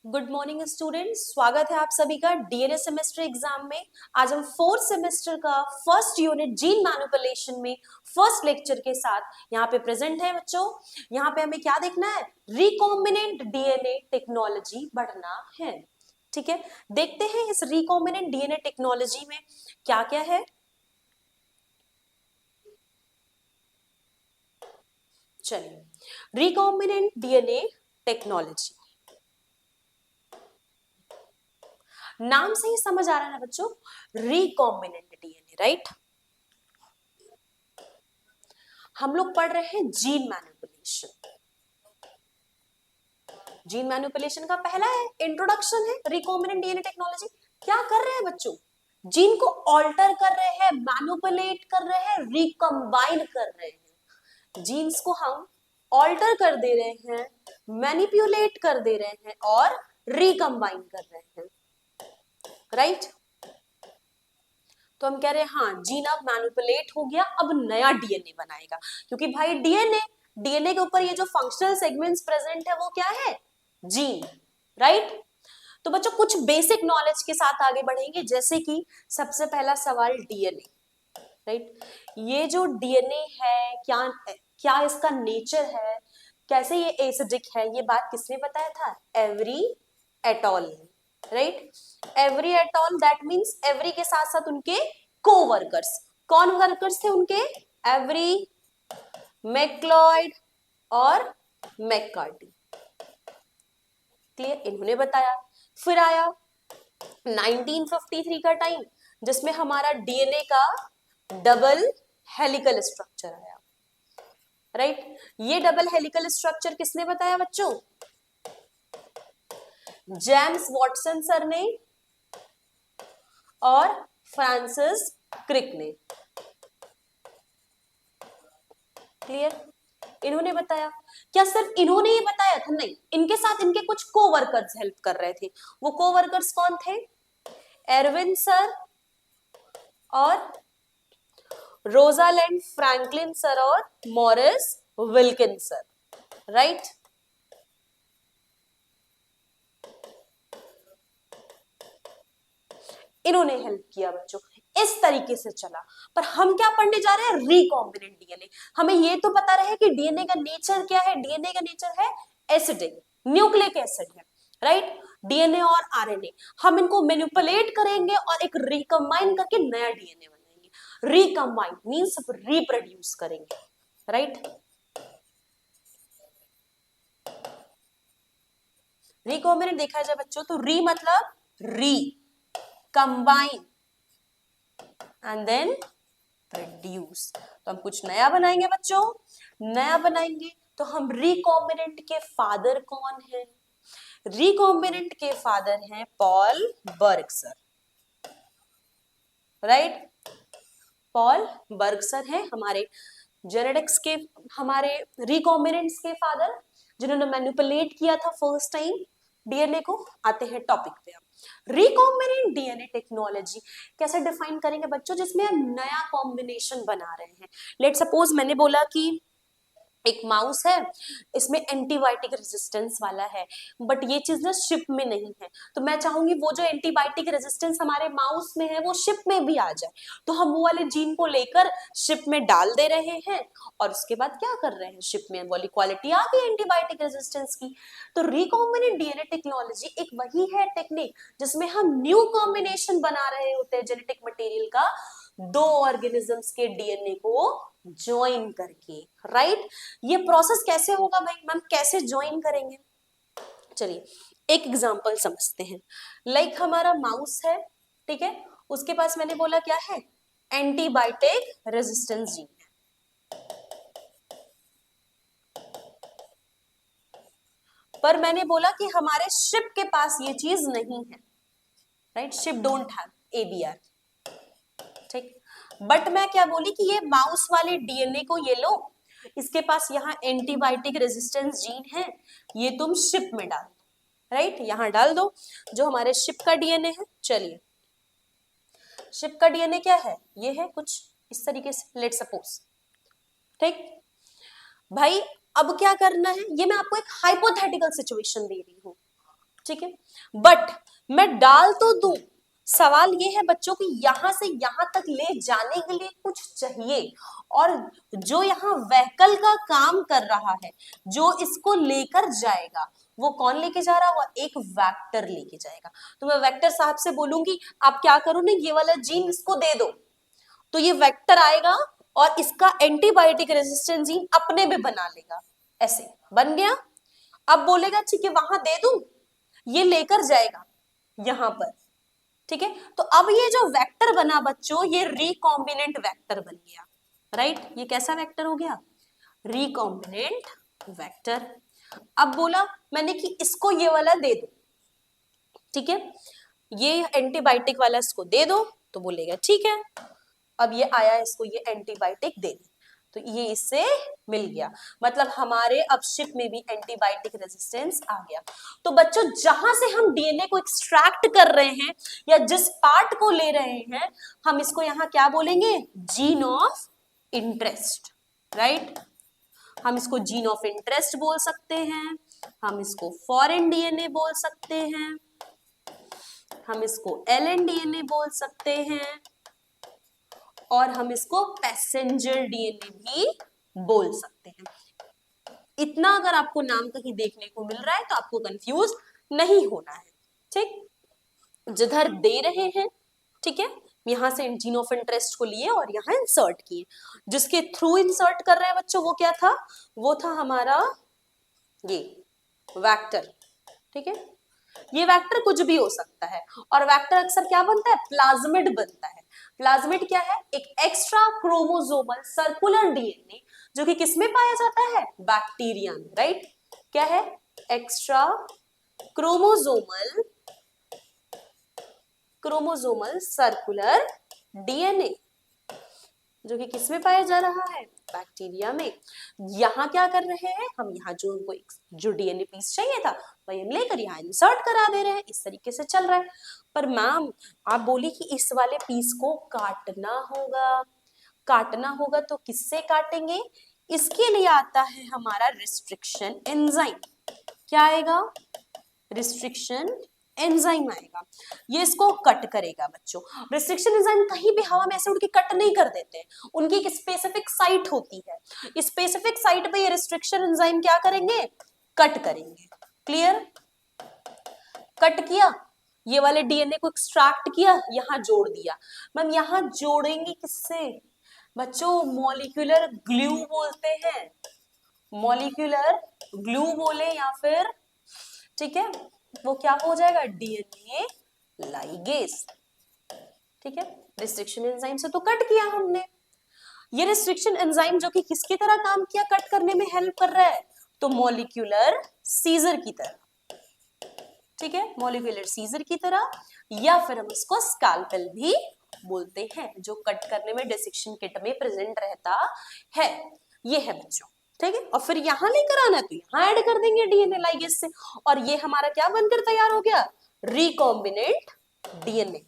Good morning students, स्वागत है आप सभी का डीएनए सेमेस्टर एग्जाम में। आज हम फोर्थ सेमेस्टर का फर्स्ट यूनिट जीन मैनिपुलेशन में फर्स्ट लेक्चर के साथ यहाँ पे प्रेजेंट है बच्चों। यहाँ पे हमें क्या देखना है, रिकॉम्बिनेंट डीएनए टेक्नोलॉजी बढ़ना है। ठीक है, देखते हैं इस रिकॉम्बिनेंट डीएनए टेक्नोलॉजी में क्या क्या है। चलिए, रिकॉम्बिनेंट डीएनए टेक्नोलॉजी, नाम से ही समझ आ रहा है ना बच्चों, रिकॉम्बिनेंट डीएनए, राइट। हम लोग पढ़ रहे हैं जीन मैनिपुलेशन। जीन मैनिपुलेशन का पहला है इंट्रोडक्शन है रिकॉम्बिनेंट डीएनए टेक्नोलॉजी। क्या कर रहे हैं बच्चों, जीन को ऑल्टर कर रहे हैं, मैनिपुलेट कर रहे हैं, रिकम्बाइन कर रहे हैं। जीन्स को हम ऑल्टर कर दे रहे हैं, मैनिपुलेट कर दे रहे हैं और रिकम्बाइन कर रहे हैं, राइट। तो हम कह रहे हैं हाँ, जीन अब मैनिपुलेट हो गया, अब नया डीएनए बनाएगा। क्योंकि भाई डीएनए डीएनए के ऊपर ये जो फंक्शनल सेगमेंट्स प्रेजेंट है वो क्या है, जीन, राइट। तो बच्चों कुछ बेसिक नॉलेज के साथ आगे बढ़ेंगे, जैसे कि सबसे पहला सवाल डीएनए, राइट। ये जो डीएनए है, क्या क्या इसका नेचर है, कैसे ये एसिडिक है, ये बात किसने बताया था, every atoll, right. Every atoll that means every के साथ साथ उनके कोवर्कर्स, कौन वर्कर्स थे उनके, एवरी, मैक्लॉयड और मैककार्टी, क्लियर, इन्होंने बताया। फिर आया 1953 का टाइम, जिसमें हमारा डीएनए का डबल हेलिकल स्ट्रक्चर आया, राइट। ये डबल हेलिकल स्ट्रक्चर किसने बताया बच्चों, जेम्स वॉटसन सर ने और फ्रांसिस क्रिक ने, क्लियर, इन्होंने बताया। क्या सिर्फ इन्होंने ये बताया था, नहीं, इनके साथ इनके कुछ कोवर्कर्स हेल्प कर रहे थे। वो कोवर्कर्स कौन थे, एरविन सर और रोजालैंड फ्रैंकलिन सर और मॉरिस विल्किन सर, राइट। इन्होंने हेल्प किया बच्चों, इस तरीके से चला। पर हम क्या पढ़ने जा रहे हैं, रिकॉम्बिनेंट डीएनए। हमें ये तो पता रहे कि डीएनए का नेचर क्या है, डीएनए का नेचर है एसिडिक, न्यूक्लिक एसिड है, राइट। डीएनए और आरएनए हम इनको मैनिपुलेट करेंगे और एक रिकम्बाइन करके नया डीएनए बनाएंगे। रिकम्बाइन मींस रिप्रोड्यूस करेंगे, राइट। रिकॉम्बिनेंट देखा जाए बच्चों तो री मतलब री, कंबाइन एंड देन प्रोड्यूस। तो हम कुछ नया बनाएंगे बच्चों, नया बनाएंगे तो हम रिकॉम्बिनेंट के फादर कौन है, रिकॉम्बिनेंट के फादर हैं पॉल बर्गसर, राइट। पॉल बर्गसर हैं हमारे जेनेटिक्स के, हमारे रिकॉम्बिनेंट्स के फादर, जिन्होंने मैनिपुलेट किया था फर्स्ट टाइम डीएनए को। आते हैं टॉपिक पे, हम रिकॉम्बिनेंट डीएनए टेक्नोलॉजी कैसे डिफाइन करेंगे बच्चों, जिसमें हम नया कॉम्बिनेशन बना रहे हैं। लेट सपोज मैंने बोला कि एक माउस है, इसमें एंटीबायोटिक रेजिस्टेंस वाला है, बट ये चीज ना शिप में नहीं है। तो मैं चाहूंगी वो जो एंटीबायोटिक रेजिस्टेंस हमारे माउस में है वो शिप में भी आ जाए। तो हम वो वाले जीन को लेकर शिप में डाल दे रहे हैं और उसके बाद क्या कर रहे हैं, शिप में वाली क्वालिटी आ गई एंटीबायोटिक रेजिस्टेंस की। तो रिकॉम्बिनेंट डीएनए टेक्नोलॉजी एक वही है टेक्निक जिसमें हम न्यू कॉम्बिनेशन बना रहे होते हैं जेनेटिक मटेरियल का, दो ऑर्गेनिजम्स के डीएनए को ज्वाइन करके, राइट। ये प्रोसेस कैसे होगा भाई, मैम कैसे ज्वाइन करेंगे, चलिए एक एग्जांपल समझते हैं। लाइक हमारा माउस है, ठीक है, उसके पास मैंने बोला क्या है, एंटीबायोटिक रेजिस्टेंस जीन है। पर मैंने बोला कि हमारे शिप के पास ये चीज नहीं है, राइट, शिप डोंट हैव एबीआर, ठीक। बट मैं क्या बोली कि ये माउस वाले डीएनए को ये लो, इसके पास यहाँ एंटीबायोटिक रेजिस्टेंस जीन है, ये तुम शिप में डाल दो, राइट, यहां डाल दो जो हमारे शिप का डीएनए है। चलिए शिप का डीएनए क्या है, ये है कुछ इस तरीके से, लेट सपोज, ठीक। भाई अब क्या करना है, ये मैं आपको एक हाइपोथेटिकल सिचुएशन दे रही हूं। ठीक है, बट मैं डाल तो दूं, सवाल ये है बच्चों की यहां से यहां तक ले जाने के लिए कुछ चाहिए, और जो यहाँ व्हीकल का काम कर रहा है, जो इसको लेकर जाएगा, वो कौन लेके जा रहा होगा? एक वेक्टर लेके जाएगा। तो मैं वेक्टर साहब से बोलूंगी आप क्या करो ना, ये वाला जीन इसको दे दो, तो ये वेक्टर आएगा और इसका एंटीबायोटिक रेजिस्टेंट जीन अपने में बना लेगा, ऐसे बन गया। अब बोलेगा ठीक है वहां दे दूं, ये लेकर जाएगा यहां पर, ठीक है। तो अब ये जो वेक्टर बना बच्चों, ये रिकॉम्बिनेंट वेक्टर बन गया, राइट। ये कैसा वेक्टर हो गया? Recombinant vector. अब बोला मैंने कि इसको ये वाला दे दो, ठीक है, ये एंटीबायोटिक वाला इसको दे दो, तो बोलेगा ठीक है। अब ये आया, इसको ये एंटीबायोटिक दे दी, तो ये इससे मिल गया, मतलब हमारे अपशिप में भी एंटीबायोटिक रेजिस्टेंस आ गया। तो बच्चों जहां से हम डीएनए को एक्सट्रैक्ट कर रहे हैं या जिस पार्ट को ले रहे हैं, हम इसको यहां क्या बोलेंगे? Gene of interest, right. हम इसको जीन ऑफ इंटरेस्ट बोल सकते हैं, हम इसको फॉरेन डीएनए बोल सकते हैं, हम इसको एलएन-डीएनए बोल सकते हैं, और हम इसको पैसेंजर डीएनए भी बोल सकते हैं। इतना अगर आपको नाम कहीं देखने को मिल रहा है तो आपको कंफ्यूज नहीं होना है, ठीक। जिधर दे रहे हैं, ठीक है, यहां से जीन ऑफ इंटरेस्ट को लिए और यहां इंसर्ट किए, जिसके थ्रू इंसर्ट कर रहे हैं बच्चों, वो क्या था? वो था हमारा ये वेक्टर, ठीक है। ये वेक्टर कुछ भी हो सकता है, और वेक्टर अक्सर क्या बनता है? प्लाज्मिड बनता है। प्लाज्मिड क्या है? एक एक्स्ट्रा क्रोमोसोमल सर्कुलर डीएनए, जो कि किसमें पाया जाता है? बैक्टीरिया में, राइट। क्या है? एक्स्ट्रा क्रोमोसोमल सर्कुलर डीएनए, जो कि किसमें पाया जा रहा है? बैक्टीरिया में। यहाँ क्या कर रहे हैं हम? यहाँ जो उनको जो डीएनए पीस चाहिए था वही हम लेकर यहाँ इंसर्ट करा दे रहे हैं, इस तरीके से चल रहा है। पर मैम आप बोली कि इस वाले पीस को काटना होगा, काटना होगा तो किससे काटेंगे? इसके लिए आता है हमारा रिस्ट्रिक्शन एंजाइम। क्या आएगा? रिस्ट्रिक्शन एंजाइम आएगा, ये इसको कट करेगा बच्चों। रिस्ट्रिक्शन एंजाइम कहीं भी हवा में ऐसे उड़ के कट नहीं कर देते हैं, उनकी एक स्पेसिफिक साइट होती है, स्पेसिफिक साइट पे ये रिस्ट्रिक्शन एंजाइम क्या करेंगे? कट करेंगे। क्लियर? कट किया, ये वाले डीएनए को एक्सट्रैक्ट किया, यहां जोड़ दिया। मैम यहां जोड़ेंगे किससे? बच्चों मॉलिक्यूलर ग्लू बोलते हैं, मॉलिक्यूलर ग्लू बोले या फिर, ठीक है, वो क्या हो जाएगा? डीएनए लाइगेज, ठीक है। रिस्ट्रिक्शन एंजाइम से तो कट किया हमने, ये रिस्ट्रिक्शन एंजाइम जो कि किसकी तरह काम किया, कट करने में हेल्प कर रहा है? तो मॉलिक्यूलर सीजर की तरह, ठीक है, मॉलिक्यूलर सीजर की तरह, या फिर हम इसको स्कैल्पेल भी बोलते हैं, जो कट करने में डिसेक्शन किट में प्रेजेंट रहता है। ये है बच्चों, ठीक है। और फिर यहाँ लेकर आना तो यहाँ ऐड कर देंगे डीएनए लाइगेज से, और ये हमारा क्या बनकर तैयार हो गया? Recombinant DNA.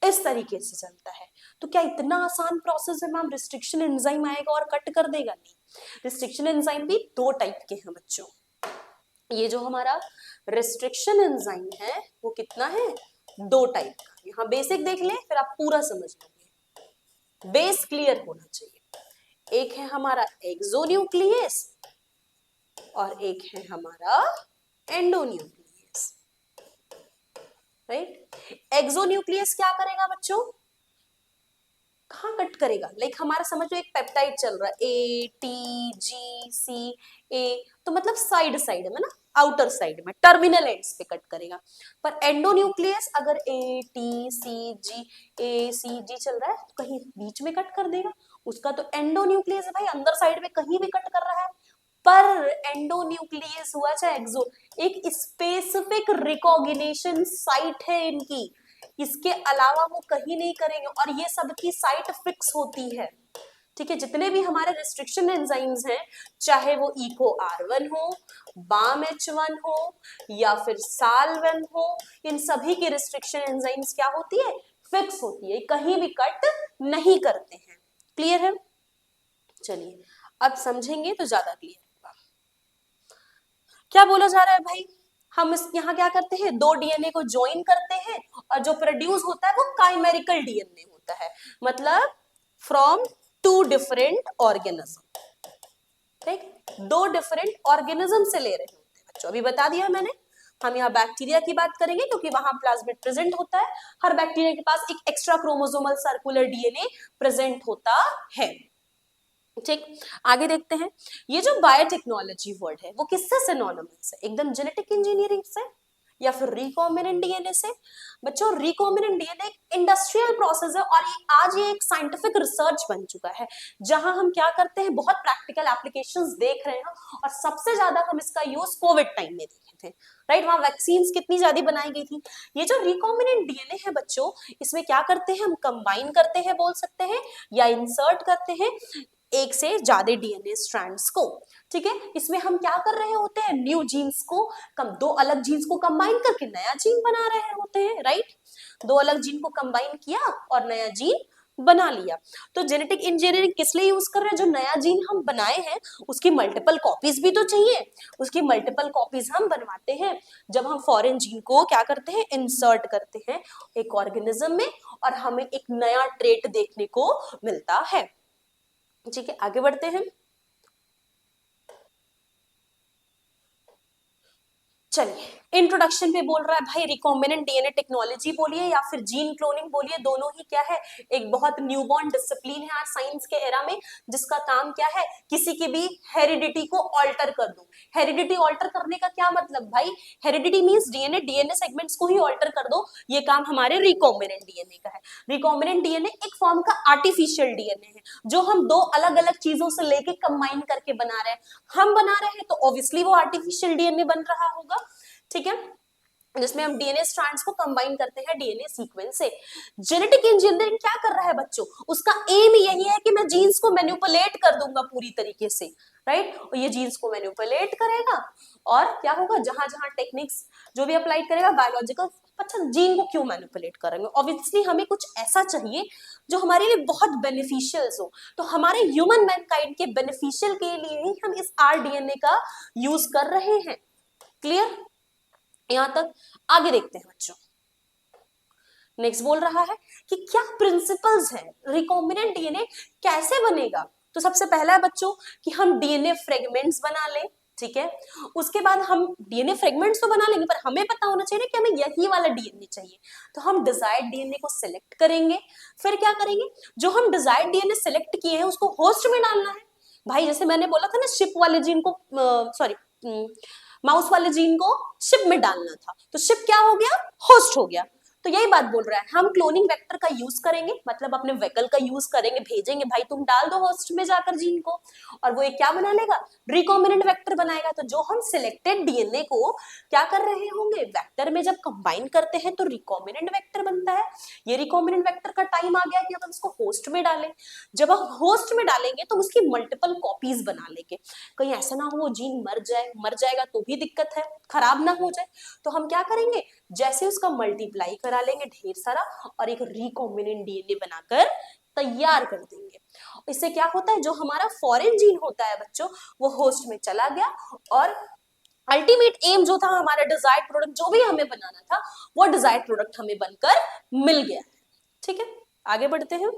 इस तरीके से चलता है। तो क्या इतना आसान प्रोसेस है मैम? रिस्ट्रिक्शन एंजाइम आएगा और कट कर देगा? नहीं, रिस्ट्रिक्शन एंजाइम भी दो टाइप के हैं बच्चों। ये जो हमारा रिस्ट्रिक्शन एंजाइम है वो कितना है? दो टाइप का। यहाँ बेसिक देख ले फिर आप पूरा समझ लोगे, बेस क्लियर होना चाहिए। एक है हमारा एक्सोन्यूक्लियस और एक है हमारा एंडोन्यूक्लियस, राइट। एक्सोन्यूक्लियस क्या करेगा बच्चों? कहाँ कट करेगा? लाइक हमारा समझ लो एक पेप्टाइड चल रहा है, ए टी जी सी ए, तो मतलब साइड साइड में ना, आउटर साइड में टर्मिनल एंड्स पे कट करेगा। पर एंडोन्यूक्लियस अगर ए टी सी जी चल रहा है तो कहीं बीच में कट कर देगा, उसका तो एंडोन्यूक्लियस है भाई, अंदर साइड में कहीं भी कट कर रहा है। पर एंडोन्यूक्लियस हुआ चाहे एक्सो, एक स्पेसिफिक रिकॉग्निशन साइट है इनकी, इसके अलावा वो कहीं नहीं करेंगे, और ये सबकी साइट फिक्स होती है, ठीक है। जितने भी हमारे रिस्ट्रिक्शन एंजाइम्स हैं, चाहे वो इको R1 हो, बाम H1 हो, या फिर साल1 हो, इन सभी की रिस्ट्रिक्शन एंजाइम्स क्या होती है? फिक्स होती है, कहीं भी कट नहीं करते हैं। क्लियर है? चलिए अब समझेंगे तो ज्यादा क्लियर होगा। क्या बोला जा रहा है भाई? हम इस यहाँ क्या करते हैं, दो डीएनए को ज्वाइन करते हैं और जो प्रोड्यूस होता है वो काइमेरिकल डीएनए होता है, मतलब फ्रॉम टू डिफरेंट ऑर्गेनिज्म, ठीक, दो डिफरेंट ऑर्गेनिज्म से ले रहे होते हैं बच्चों, अभी बता दिया मैंने। हम यहाँ बैक्टीरिया की बात करेंगे क्योंकि वहां प्लाज्मिड प्रेजेंट होता है, हर बैक्टीरिया के पास एक extra chromosomal circular DNA present होता है, ठीक। आगे देखते हैं, ये जो बायोटेक्नोलॉजी वर्ड है वो किससे सिनोनिमस है, एकदम जेनेटिक इंजीनियरिंग से या फिर रिकॉम्बिनेंट डीएनए से। बच्चों रिकॉम्बिनेंट डीएनए एक इंडस्ट्रियल प्रोसेस है और आज ये एक साइंटिफिक रिसर्च बन चुका है, जहां हम क्या करते हैं, बहुत प्रैक्टिकल एप्लीकेशंस देख रहे हैं और सबसे ज्यादा हम इसका यूज कोविड टाइम में देखे थे, राइट, वहां वैक्सीन कितनी ज्यादा बनाई गई थी। ये जो रिकॉम्बिनेंट डीएनए है बच्चों, इसमें क्या करते हैं, हम कंबाइन करते हैं बोल सकते हैं, या इंसर्ट करते हैं एक से ज्यादा डीएनए स्ट्रैंड्स को, ठीक है। इसमें हम क्या कर रहे होते हैं, न्यू जीन्स को दो अलग जीन्स को कंबाइन करके नया जीन बना रहे होते हैं, राइट, दो अलग जीन को कंबाइन किया और नया जीन बना लिया। तो जेनेटिक इंजीनियरिंग किस लिए यूज कर रहे हैं, जो नया जीन हम बनाए हैं उसकी मल्टीपल कॉपीज भी तो चाहिए, उसकी मल्टीपल कॉपीज हम बनवाते हैं जब हम फॉरेन जीन को क्या करते हैं, इंसर्ट करते हैं एक ऑर्गेनिज्म में और हमें एक नया ट्रेट देखने को मिलता है, ठीक है। आगे बढ़ते हैं, चलिए इंट्रोडक्शन पे बोल रहा है भाई रिकॉम्बिनेंट डीएनए टेक्नोलॉजी बोलिए या फिर जीन क्लोनिंग बोलिए, दोनों ही क्या है, एक बहुत न्यूबॉर्न डिसिप्लिन है आज साइंस के एरा में, जिसका काम क्या है, किसी की भी हेरिडिटी को ऑल्टर कर दो। हेरिडिटी ऑल्टर करने का क्या मतलब भाई, हेरिडिटी मींस डीएनए सेगमेंट्स को ही ऑल्टर कर दो, ये काम हमारे रिकॉम्बिनेंट डीएनए का है। रिकॉम्बिनेंट डीएनए एक फॉर्म का आर्टिफिशियल डीएनए है जो हम दो अलग अलग चीजों से लेके कंबाइन करके बना रहे हैं, हम बना रहे हैं तो ऑब्वियसली वो आर्टिफिशियल डीएनए बन रहा होगा, ठीक है, जिसमें हम डीएनए स्ट्रैंड्स को कंबाइन करते हैं डीएनए सीक्वेंस से। जेनेटिक इंजीनियरिंग क्या कर रहा है बच्चों, उसका एम यही है कि मैं जीन्स को मैनिपुलेट कर दूंगा पूरी तरीके से, राइट, और ये जीन्स को मैनिपुलेट करेगा और क्या होगा, जहां जहां टेक्निक्स जो भी अप्लाई करेगा बायोलॉजिकल, अच्छा जीन को क्यों मैनिपुलेट करेंगे, ऑब्वियसली हमें कुछ ऐसा चाहिए जो हमारे लिए बहुत बेनिफिशियल हो, तो हमारे ह्यूमन मैनकाइंड के बेनिफिशियल के लिए ही हम इस आरडीएनए का यूज कर रहे हैं, क्लियर, यहां तक। आगे देखते हैं बच्चों, नेक्स्ट बोल रहा है कि क्या प्रिंसिपल्स है, रिकॉम्बिनेंट डीएनए कैसे बनेगा। तो सबसे पहला है बच्चों कि हम डीएनए फ्रेगमेंट्स बना लें, ठीक है, उसके बाद हम डीएनए फ्रेगमेंट्स तो बना लेंगे पर हमें पता होना चाहिए कि हमें यही वाला डीएनए चाहिए, तो हम डिजायर्ड डीएनए को सिलेक्ट करेंगे, फिर क्या करेंगे, जो हम डिजायर्ड डीएनए सिलेक्ट किए हैं उसको होस्ट में डालना है। भाई जैसे मैंने बोला था ना, शिप वाले जीन को सॉरी माउस वाले जीन को शिप में डालना था, तो शिप क्या हो गया, होस्ट हो गया। तो यही बात बोल रहा है, हम क्लोनिंग वेक्टर का यूज करेंगे, मतलब अपने व्हीकल का यूज करेंगे, भेजेंगे भाई तुम डाल दो होस्ट में जाकर जीन को, और वो एक क्या बना लेगा, रिकॉम्बिनेंट वेक्टर बनाएगा। तो जो हम सिलेक्टेड डीएनए को क्या कर रहे होंगे, वेक्टर में जब कंबाइन करते हैं तो रिकॉम्बिनेंट वेक्टर बनता है। ये रिकॉम्बिनेंट वेक्टर का टाइम आ गया कि अब हम इसको होस्ट में डालें, जब हम होस्ट में डालेंगे तो उसकी मल्टीपल कॉपीज बना लेंगे, कहीं ऐसा ना हो वो जीन मर जाएगा तो भी दिक्कत है, खराब ना हो जाए, तो हम क्या करेंगे, जैसे उसका मल्टीप्लाई करा लेंगे ढेर सारा और एक रिकॉम्बिनेंट डीएनए बनाकर तैयार कर देंगे। इससे क्या होता है, जो हमारा फॉरेन जीन होता है बच्चों, वो होस्ट में चला गया और अल्टीमेट एम जो था हमारा डिजायर्ड प्रोडक्ट जो भी हमें बनाना था, वो डिजायर्ड प्रोडक्ट हमें बनकर मिल गया, ठीक है। आगे बढ़ते हैं,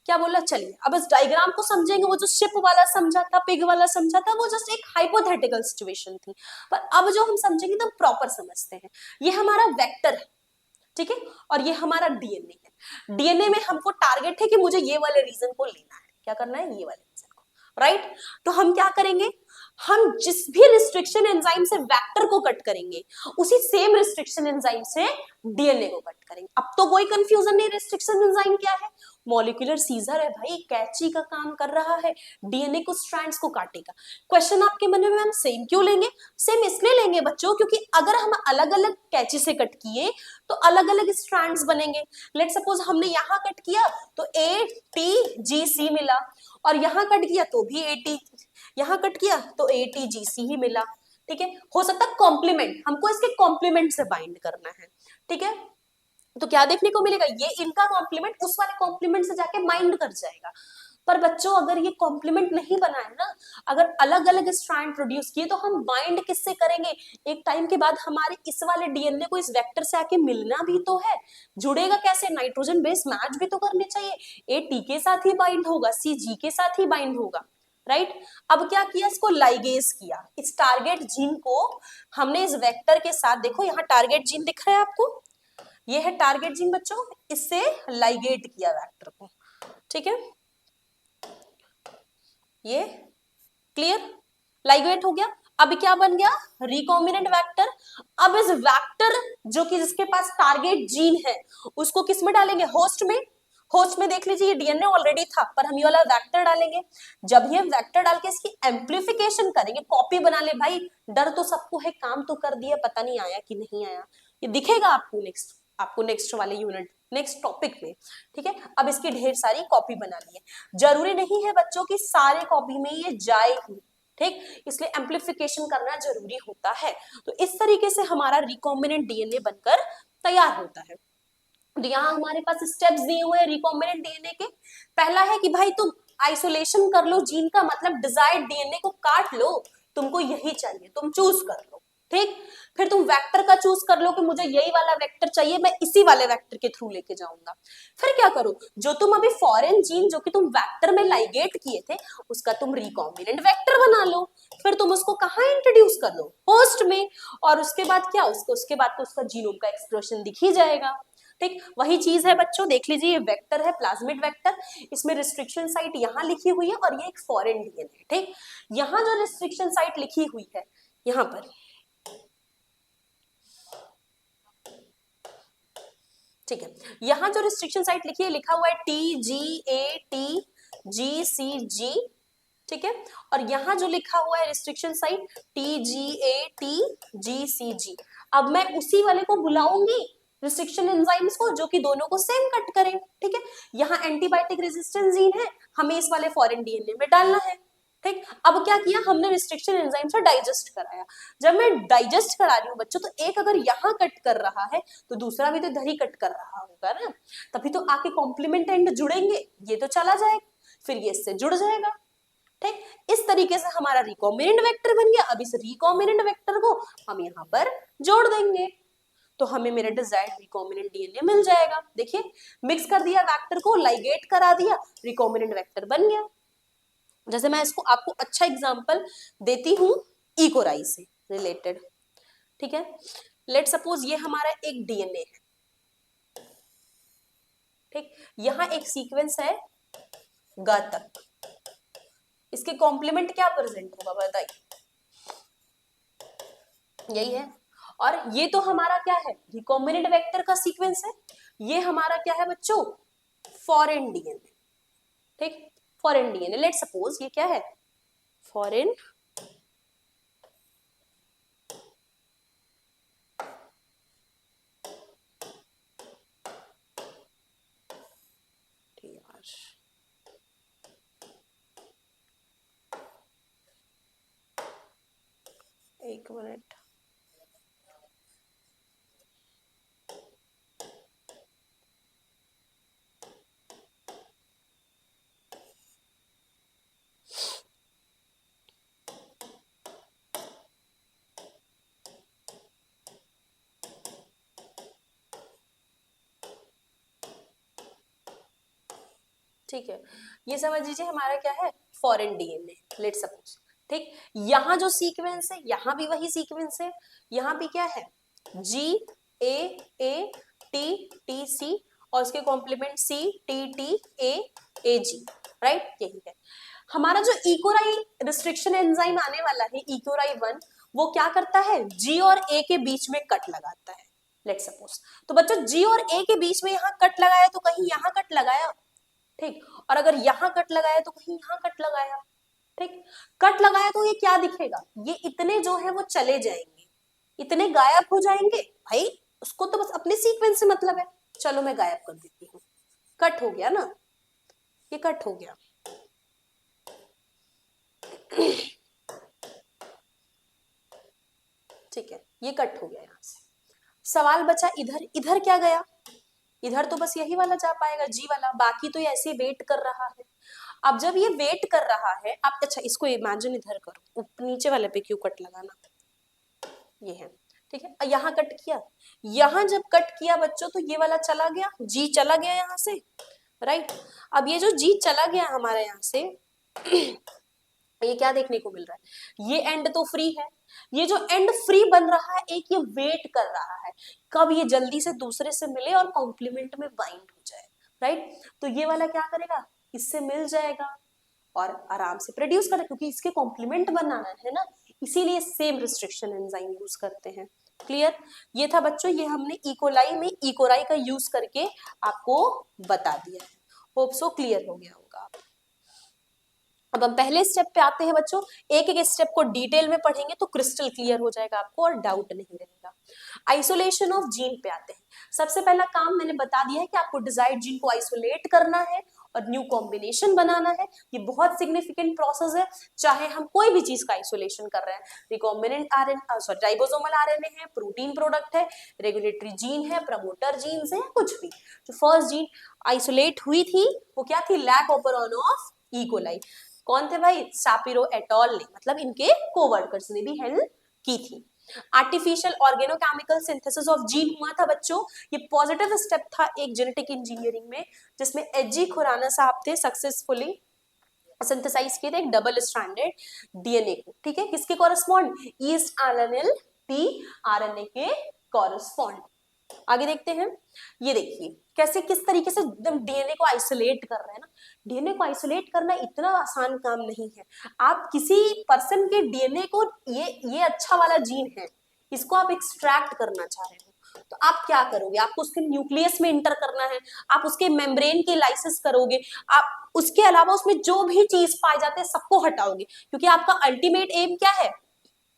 क्या बोला, चलिए अब इस डायग्राम को समझेंगे, वो जो शिप वाला समझा था, पिग वाला समझा था, वो जस्ट एक हाइपोथेटिकल सिचुएशन थी, पर अब जो हम समझेंगे तो प्रॉपर समझते हैं। ये हमारा वेक्टर है, ठीक है, और ये हमारा डीएनए है। डीएनए में हमको टारगेट है कि मुझे ये वाले रीजन को लेना है, क्या करना है, ये वाले रीजन को, राइट। तो हम क्या करेंगे, हम जिस भी रिस्ट्रिक्शन एंजाइम से वेक्टर को कट करेंगे, उसी सेम रिस्ट्रिक्शन एंजाइम से डीएनए को कट करेंगे। अब तो कोई कंफ्यूजन नहीं, रिस्ट्रिक्शन एंजाइम क्या है, मॉलिक्यूलर सीजर है भाई, कैची का काम कर रहा है, डीएनए को स्ट्रैंड्स को काटेगा। क्वेश्चन आपके मन में, हम सेम क्यों लेंगे, सेम इसलिए लेंगे बच्चों क्योंकि अगर हम अलग अलग कैची से कट किए तो अलग अलग स्ट्रैंड्स बनेंगे। लेट सपोज हमने यहाँ कट किया तो ATGC मिला, और यहाँ कट किया तो भी यहाँ कट किया तो ATGC ही मिला, ठीक है। हो सकता है कॉम्प्लीमेंट, हमको इसके कॉम्प्लीमेंट से बाइंड करना है, ठीक है, तो क्या देखने को मिलेगा, ये इनका कॉम्प्लीमेंट उस वाले कॉम्प्लीमेंट से जाके बाइंड कर जाएगा। पर बच्चों अगर ये कॉम्प्लीमेंट नहीं बनाए ना, अगर अलग अलग स्ट्रैंड प्रोड्यूस किए तो हम बाइंड किससे करेंगे? एक टाइम के बाद हमारे इस वाले डीएनए को इस वेक्टर से आके मिलना भी तो है, जुड़ेगा कैसे? नाइट्रोजन बेस मैच भी तो करने चाहिए, ए टी के साथ ही बाइंड होगा, सी जी के साथ ही बाइंड होगा, राइट? अब क्या किया, इसको लाइगेज किया, इस टारगेट जीन को हमने इस वेक्टर के साथ, देखो यहाँ टारगेट जीन दिख रहा है आपको, ये है टारगेट जीन बच्चों, इससे लाइगेट किया वेक्टर को, ठीक है, ये क्लियर, लाइगेट हो गया। अब क्या बन गया? Recombinant vector. अब इस वेक्टर जो कि जिसके पास टारगेट जीन है उसको किस में डालेंगे? होस्ट में। होस्ट में देख लीजिए ये डीएनए ऑलरेडी था, पर हम ये वाला वेक्टर डालेंगे। जब ये वेक्टर डाल के इसकी एम्प्लीफिकेशन करेंगे, कॉपी बना ले भाई, डर तो सबको है, काम तो कर दिया, पता नहीं आया कि नहीं आया, ये दिखेगा आपको नेक्स्ट वाले यूनिट, नेक्स्ट टॉपिक में, ठीक है। अब इसकी ढेर सारी कॉपी बना ली है, जरूरी नहीं है बच्चों की सारे कॉपी में ये जाए ही, ठीक, इसलिए एम्प्लीफिकेशन करना जरूरी होता है। तो इस तरीके से हमारा रिकॉम्बिनेंट डीएनए बनकर तैयार होता है। तो यहाँ हमारे पास स्टेप्स दिए हुए हैं रिकॉम्बिनेंट डीएनए के। पहला है कि भाई तुम आइसोलेशन कर लो जीन का, मतलब डिजायर्ड डीएनए को काट लो, तुमको यही चाहिए, तुम चूज कर लो, ठीक। फिर तुम वेक्टर का चूज कर लो कि मुझे यही वाला वेक्टर चाहिए, मैं इसी वाले वेक्टर के थ्रू लेके जाऊंगा। फिर क्या करो, जो तुम अभी फॉरेन जीन जो कि तुम वेक्टर में लाइगेट किए थे उसका तुम रिकॉम्बिनेंट वेक्टर बना लो, फिर तुम उसको कहाँ इंट्रोड्यूस कर लो? होस्ट में। और उसके बाद क्या, उसके बाद तो उसका जीनोम का एक्सप्रेशन दिख ही जाएगा, ठीक। वही चीज है बच्चों, देख लीजिए, ये वेक्टर है, प्लाज्मिड वेक्टर, इसमें रिस्ट्रिक्शन साइट यहाँ लिखी हुई है और ये एक फॉरेन डीएनए, ठीक। यहाँ जो रिस्ट्रिक्शन साइट लिखी हुई है, यहाँ पर, ठीक है, यहाँ जो रिस्ट्रिक्शन साइट लिखी है, लिखा हुआ है TGATGCG, ठीक है, और यहाँ जो लिखा हुआ है रिस्ट्रिक्शन साइट TGATGCG। अब मैं उसी वाले को बुलाऊंगी, रिस्ट्रिक्शन एंजाइम्स को, जो कि दोनों को सेम कट करें, ठीक है। यहाँ एंटीबायोटिक रेजिस्टेंस जीन है, हमें इस वाले फॉरेन डीएनए में डालना है, ठीक। अब क्या किया हमने, रिस्ट्रिक्शन एंजाइम से डाइजेस्ट कराया। जब मैं डाइजेस्ट करा रही हूँ बच्चों, तो एक अगर यहाँ कट कर रहा है तो दूसरा भी तो इधर ही कट कर रहा होगा ना, तभी तो आके कॉम्प्लीमेंट एंड जुड़ेंगे, ये तो चला जाएगा, फिर ये इससे जुड़ जाएगा, ठीक। इस तरीके से हमारा रिकॉम्बिनेंट वेक्टर बन गया। अब इस रिकॉम्बिनेंट वेक्टर को हम यहाँ पर जोड़ देंगे तो हमें मेरा डिजायर्ड रिकॉम्बिनेंट डीएनए मिल जाएगा। देखिए, मिक्स कर दिया वेक्टर को, लाइगेट करा दिया, रिकॉम्बिनेंट वेक्टर बन गया। जैसे मैं इसको आपको अच्छा एग्जांपल देती हूँ इकोराई से रिलेटेड, ठीक है। लेट सपोज ये हमारा एक डीएनए है, ठीक, यहाँ एक सीक्वेंस है ग तक, इसके कॉम्प्लीमेंट क्या प्रेजेंट होगा बताइए? यही है। और ये तो हमारा क्या है, रिकॉम्बिनेंट वेक्टर का सीक्वेंस है, ये हमारा क्या है बच्चों, फॉरेन डीएनए, ठीक, फॉरेन डीएनए। लेट सपोज ये क्या है, फॉरेन एक मिनट, ठीक है, ये समझ लीजिए हमारा क्या है, फॉरेन डीएनए, लेट सपोज, ठीक। यहाँ जो सीक्वेंस है, यहाँ भी वही सीक्वेंस है, यहाँ भी क्या है, GAATTC और उसके कॉम्प्लीमेंट CTTAAG, राइट, यही है। हमारा जो इकोराई रिस्ट्रिक्शन एंजाइम आने वाला है, इकोराई 1, वो क्या करता है, G और A के बीच में कट लगाता है, लेट सपोज। तो बच्चों G और A के बीच में यहाँ कट लगाया तो कहीं यहाँ कट लगाया, ठीक, और अगर यहाँ कट लगाया तो कहीं यहाँ कट लगाया, ठीक। कट लगाया तो ये क्या दिखेगा, ये इतने जो है वो चले जाएंगे, इतने गायब हो जाएंगे, भाई उसको तो बस अपने सीक्वेंस से मतलब है, चलो मैं गायब कर देती हूँ, कट हो गया ना, ये कट हो गया। ठीक है, ये कट हो गया, यहाँ से सवाल बचा इधर, इधर क्या गया, इधर तो बस यही वाला जा पाएगा, जी वाला, बाकी तो ये ऐसे वेट कर रहा है। अब जब ये वेट कर रहा है, आप अच्छा इसको इमेजिन इधर करो, नीचे वाले पे क्यों कट लगाना, ये है, ठीक है, यहाँ कट किया, यहाँ जब कट किया बच्चों तो ये वाला चला गया, जी चला गया यहाँ से, राइट। अब ये जो जी चला गया हमारे यहाँ से ये क्या देखने को मिल रहा है, ये एंड तो फ्री है, ये जो एंड फ्री बन रहा है एक, ये वेट कर रहा है कब ये जल्दी से दूसरे से मिले और कॉम्प्लीमेंट में बाइंड हो जाए, राइट। तो ये वाला क्या करेगा, इससे मिल जाएगा और आराम से प्रोड्यूस करेगा, क्योंकि इसके कॉम्प्लीमेंट बनाना है ना, इसीलिए सेम रिस्ट्रिक्शन एंजाइम यूज करते हैं। क्लियर, ये था बच्चों, ये हमने इकोलाई में इकोराई का यूज करके आपको बता दिया है। होप सो क्लियर हो गया होगा। अब हम पहले स्टेप पे आते हैं बच्चों, एक एक स्टेप को डिटेल में पढ़ेंगे तो क्रिस्टल क्लियर हो जाएगा आपको और डाउट नहीं रहेगा। आइसोलेशन ऑफ जीन पे आते हैं। सबसे पहला काम मैंने बता दिया है कि आपको डिजायर्ड जीन को आइसोलेट करना है और न्यू कॉम्बिनेशन बनाना है। ये बहुत सिग्निफिकेंट प्रोसेस है, चाहे हम कोई भी चीज का आइसोलेशन कर रहे हैं, recombinant RNA sorry ribosomal RNA है, प्रोटीन प्रोडक्ट है, रेगुलेटरी जीन है, प्रमोटर जीन्स है, कुछ भी। जो फर्स्ट जीन आइसोलेट हुई थी वो क्या थी, लैक ऑपरॉन ऑफ इकोलाई। कौन थे भाई, सापिरो एटॉल ने, मतलब इनके कोवर्कर्स ने भी हेल्प की थी। आर्टिफिशियल ऑर्गेनोकेमिकल सिंथेसिस ऑफ जीन हुआ था बच्चों, ये पॉजिटिव स्टेप था एक जेनेटिक इंजीनियरिंग में, जिसमें एच.जी. खुराना साहब थे, सक्सेसफुली सिंथेसाइज किए थे एक डबल स्ट्रैंडेड डीएनए को, ठीक है, किसके कॉरेस्पॉन्ड, ईस्ट आरएनएल टी आरएनए के कॉरेस्पॉन्ड। आगे देखते हैं, ये देखिए कैसे किस तरीके से एकदम डीएनए को आइसोलेट कर रहे हैं ना। डीएनए को आइसोलेट करना इतना आसान काम नहीं है। आप किसी पर्सन के डीएनए को, ये अच्छा वाला जीन है, इसको आप एक्सट्रैक्ट करना चाह रहे हो, तो आप क्या करोगे, आपको उसके न्यूक्लियस में इंटर करना है, आप उसके मेम्ब्रेन की लाइसिस करोगे, आप उसके अलावा उसमें जो भी चीज पाए जाते हैं सबको हटाओगे, क्योंकि आपका अल्टीमेट एम क्या है,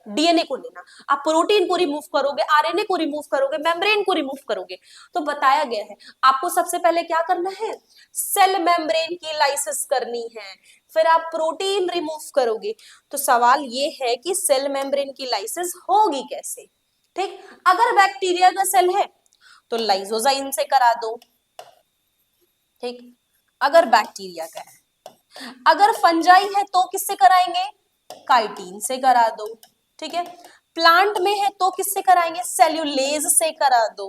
डीएनए को लेना। आप प्रोटीन को रिमूव करोगे, आरएनए को रिमूव करोगे, मेम्ब्रेन को रिमूव करोगे। तो बताया गया है आपको सबसे पहले क्या करना है, सेल मेम्ब्रेन की लाइसिस करनी है, फिर आप प्रोटीन रिमूव करोगे। तो सवाल ये है कि सेल मेम्ब्रेन की लाइसिस होगी कैसे, ठीक। अगर बैक्टीरिया का सेल है तो लाइसोजाइम से करा दो, ठीक, अगर बैक्टीरिया का है। अगर फंजाई है तो किससे कराएंगे, काइटिन से करा दो, ठीक है। प्लांट में है तो किससे कराएंगे, सेल्यूलेज से करा दो,